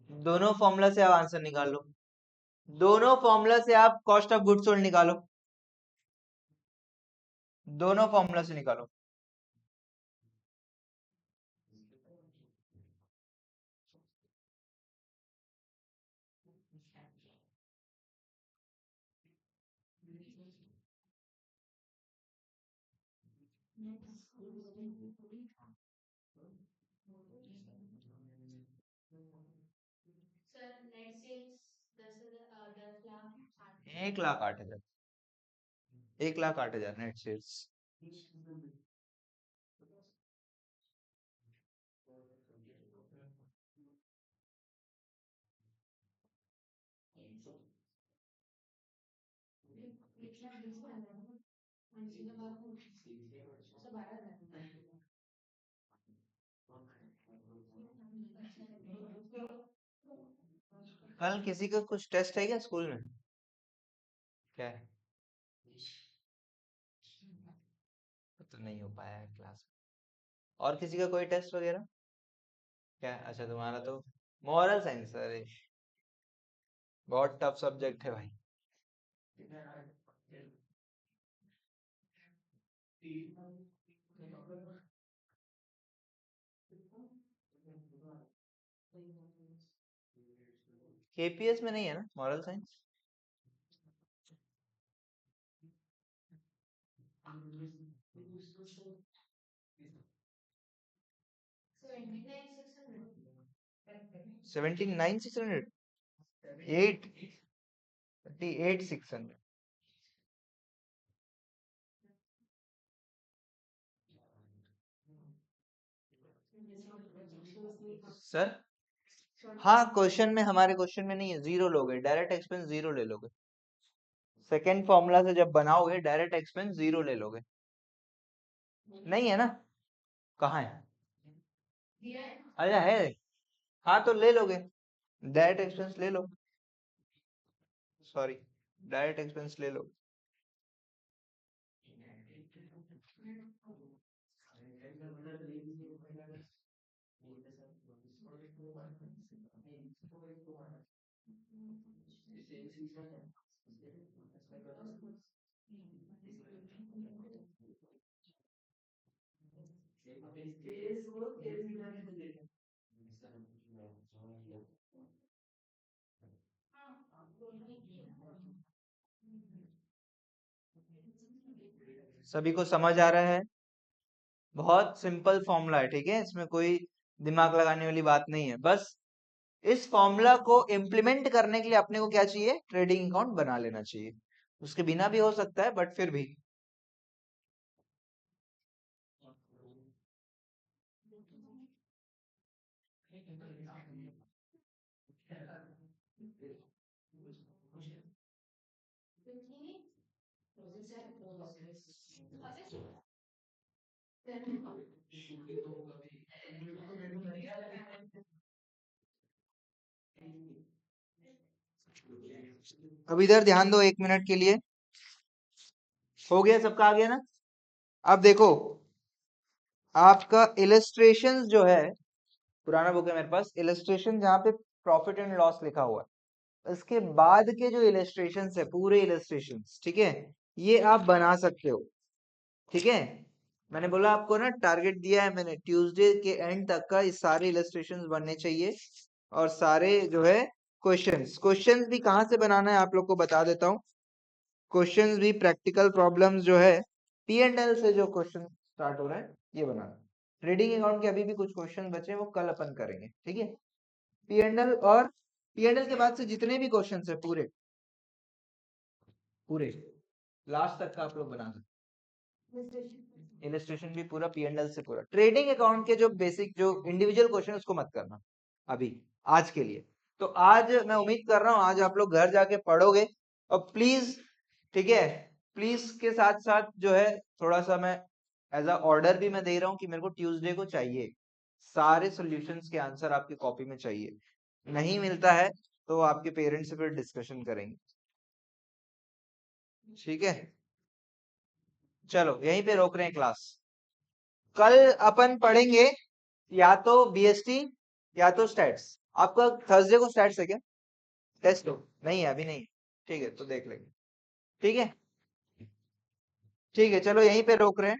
दोनों फॉर्मूला से आप आंसर निकाल लो, दोनों फॉर्मूला से आप कॉस्ट ऑफ गुड्स सोल्ड निकालो। दोनों फॉर्मूला से निकालो। एक लाख 8 हजार, 1,08,000 नेट सेल्स। कल किसी का कुछ टेस्ट है क्या स्कूल में? क्या है? तो नहीं हो पाया है क्लास। और किसी का कोई टेस्ट वगैरह? क्या? अच्छा, तुम्हारा तो मॉरल साइंस। अरे बहुत टफ सब्जेक्ट है भाई। केपीएस में नहीं है ना मॉरल साइंस? 79,600, 38,600। सर हाँ, क्वेश्चन में, हमारे क्वेश्चन में नहीं है, जीरो लोगे, डायरेक्ट एक्सपेंस जीरो ले लोगे। सेकेंड फॉर्मूला से जब बनाओगे डायरेक्ट एक्सपेंस जीरो ले लोगे। नहीं है ना? कहाँ है? अच्छा है। हाँ तो ले लोगे, डायरेक्ट एक्सपेंस ले लो। सॉरी, डायरेक्ट एक्सपेंस ले लो। सभी को समझ आ रहा है? बहुत सिंपल फॉर्मूला है, ठीक है, इसमें कोई दिमाग लगाने वाली बात नहीं है। बस इस फॉर्मूला को इम्प्लीमेंट करने के लिए अपने को क्या चाहिए? ट्रेडिंग अकाउंट बना लेना चाहिए। उसके बिना भी हो सकता है, बट फिर भी। अब इधर ध्यान दो 1 मिनट के लिए। हो गया? सबका आ गया ना? अब देखो, आपका इलस्ट्रेशन जो है, पुराना बुक है मेरे पास, इलस्ट्रेशन जहाँ पे प्रॉफिट एंड लॉस लिखा हुआ है, इसके बाद के जो इलस्ट्रेशन है, पूरे इलस्ट्रेशन, ठीक है, ये आप बना सकते हो। ठीक है, मैंने बोला आपको ना, टारगेट दिया है मैंने, ट्यूसडे के एंड तक का ये सारे इलस्ट्रेशंस बनने चाहिए। और सारे जो है क्वेश्चंस, क्वेश्चंस भी कहाँ से बनाना है आप लोग को बता देता हूँ। क्वेश्चंस भी प्रैक्टिकल प्रॉब्लम्स जो है, पी एंड एल से जो क्वेश्चन स्टार्ट हो रहा है, ये बनाना। ट्रेडिंग अकाउंट के अभी भी कुछ क्वेश्चन बचे हैं, वो कल अपन करेंगे, ठीक है। पी एंड एल, और पी एंड एल के बाद से जितने भी क्वेश्चन है पूरे पूरे लास्ट तक का आप लोग बना सकते। इलस्ट्रेशन भी पूरा, पी एंड एल से पूरा। ट्रेडिंग अकाउंट के जो बेसिक, जो इंडिविजुअल क्वेश्चन, उसको मत करना अभी, आज के लिए। तो आज मैं उम्मीद कर रहा हूँ आज आप लोग घर जाके पढ़ोगे। और प्लीज, ठीक है, प्लीज के साथ साथ जो है, थोड़ा सा मैं एज अ ऑर्डर भी मैं दे रहा हूँ कि मेरे को ट्यूसडे को चाहिए, सारे सॉल्यूशंस के आंसर आपकी कॉपी में चाहिए। नहीं मिलता है तो आपके पेरेंट्स से फिर डिस्कशन करेंगे, ठीक है। चलो यहीं पे रोक रहे हैं क्लास। कल अपन पढ़ेंगे या तो बीएसटी या तो स्टैट्स। आपका थर्सडे को स्टैट्स है क्या? टेस्ट हो? नहीं है अभी? नहीं, ठीक है, तो देख लेंगे, ठीक है। ठीक है, चलो यहीं पे रोक रहे हैं।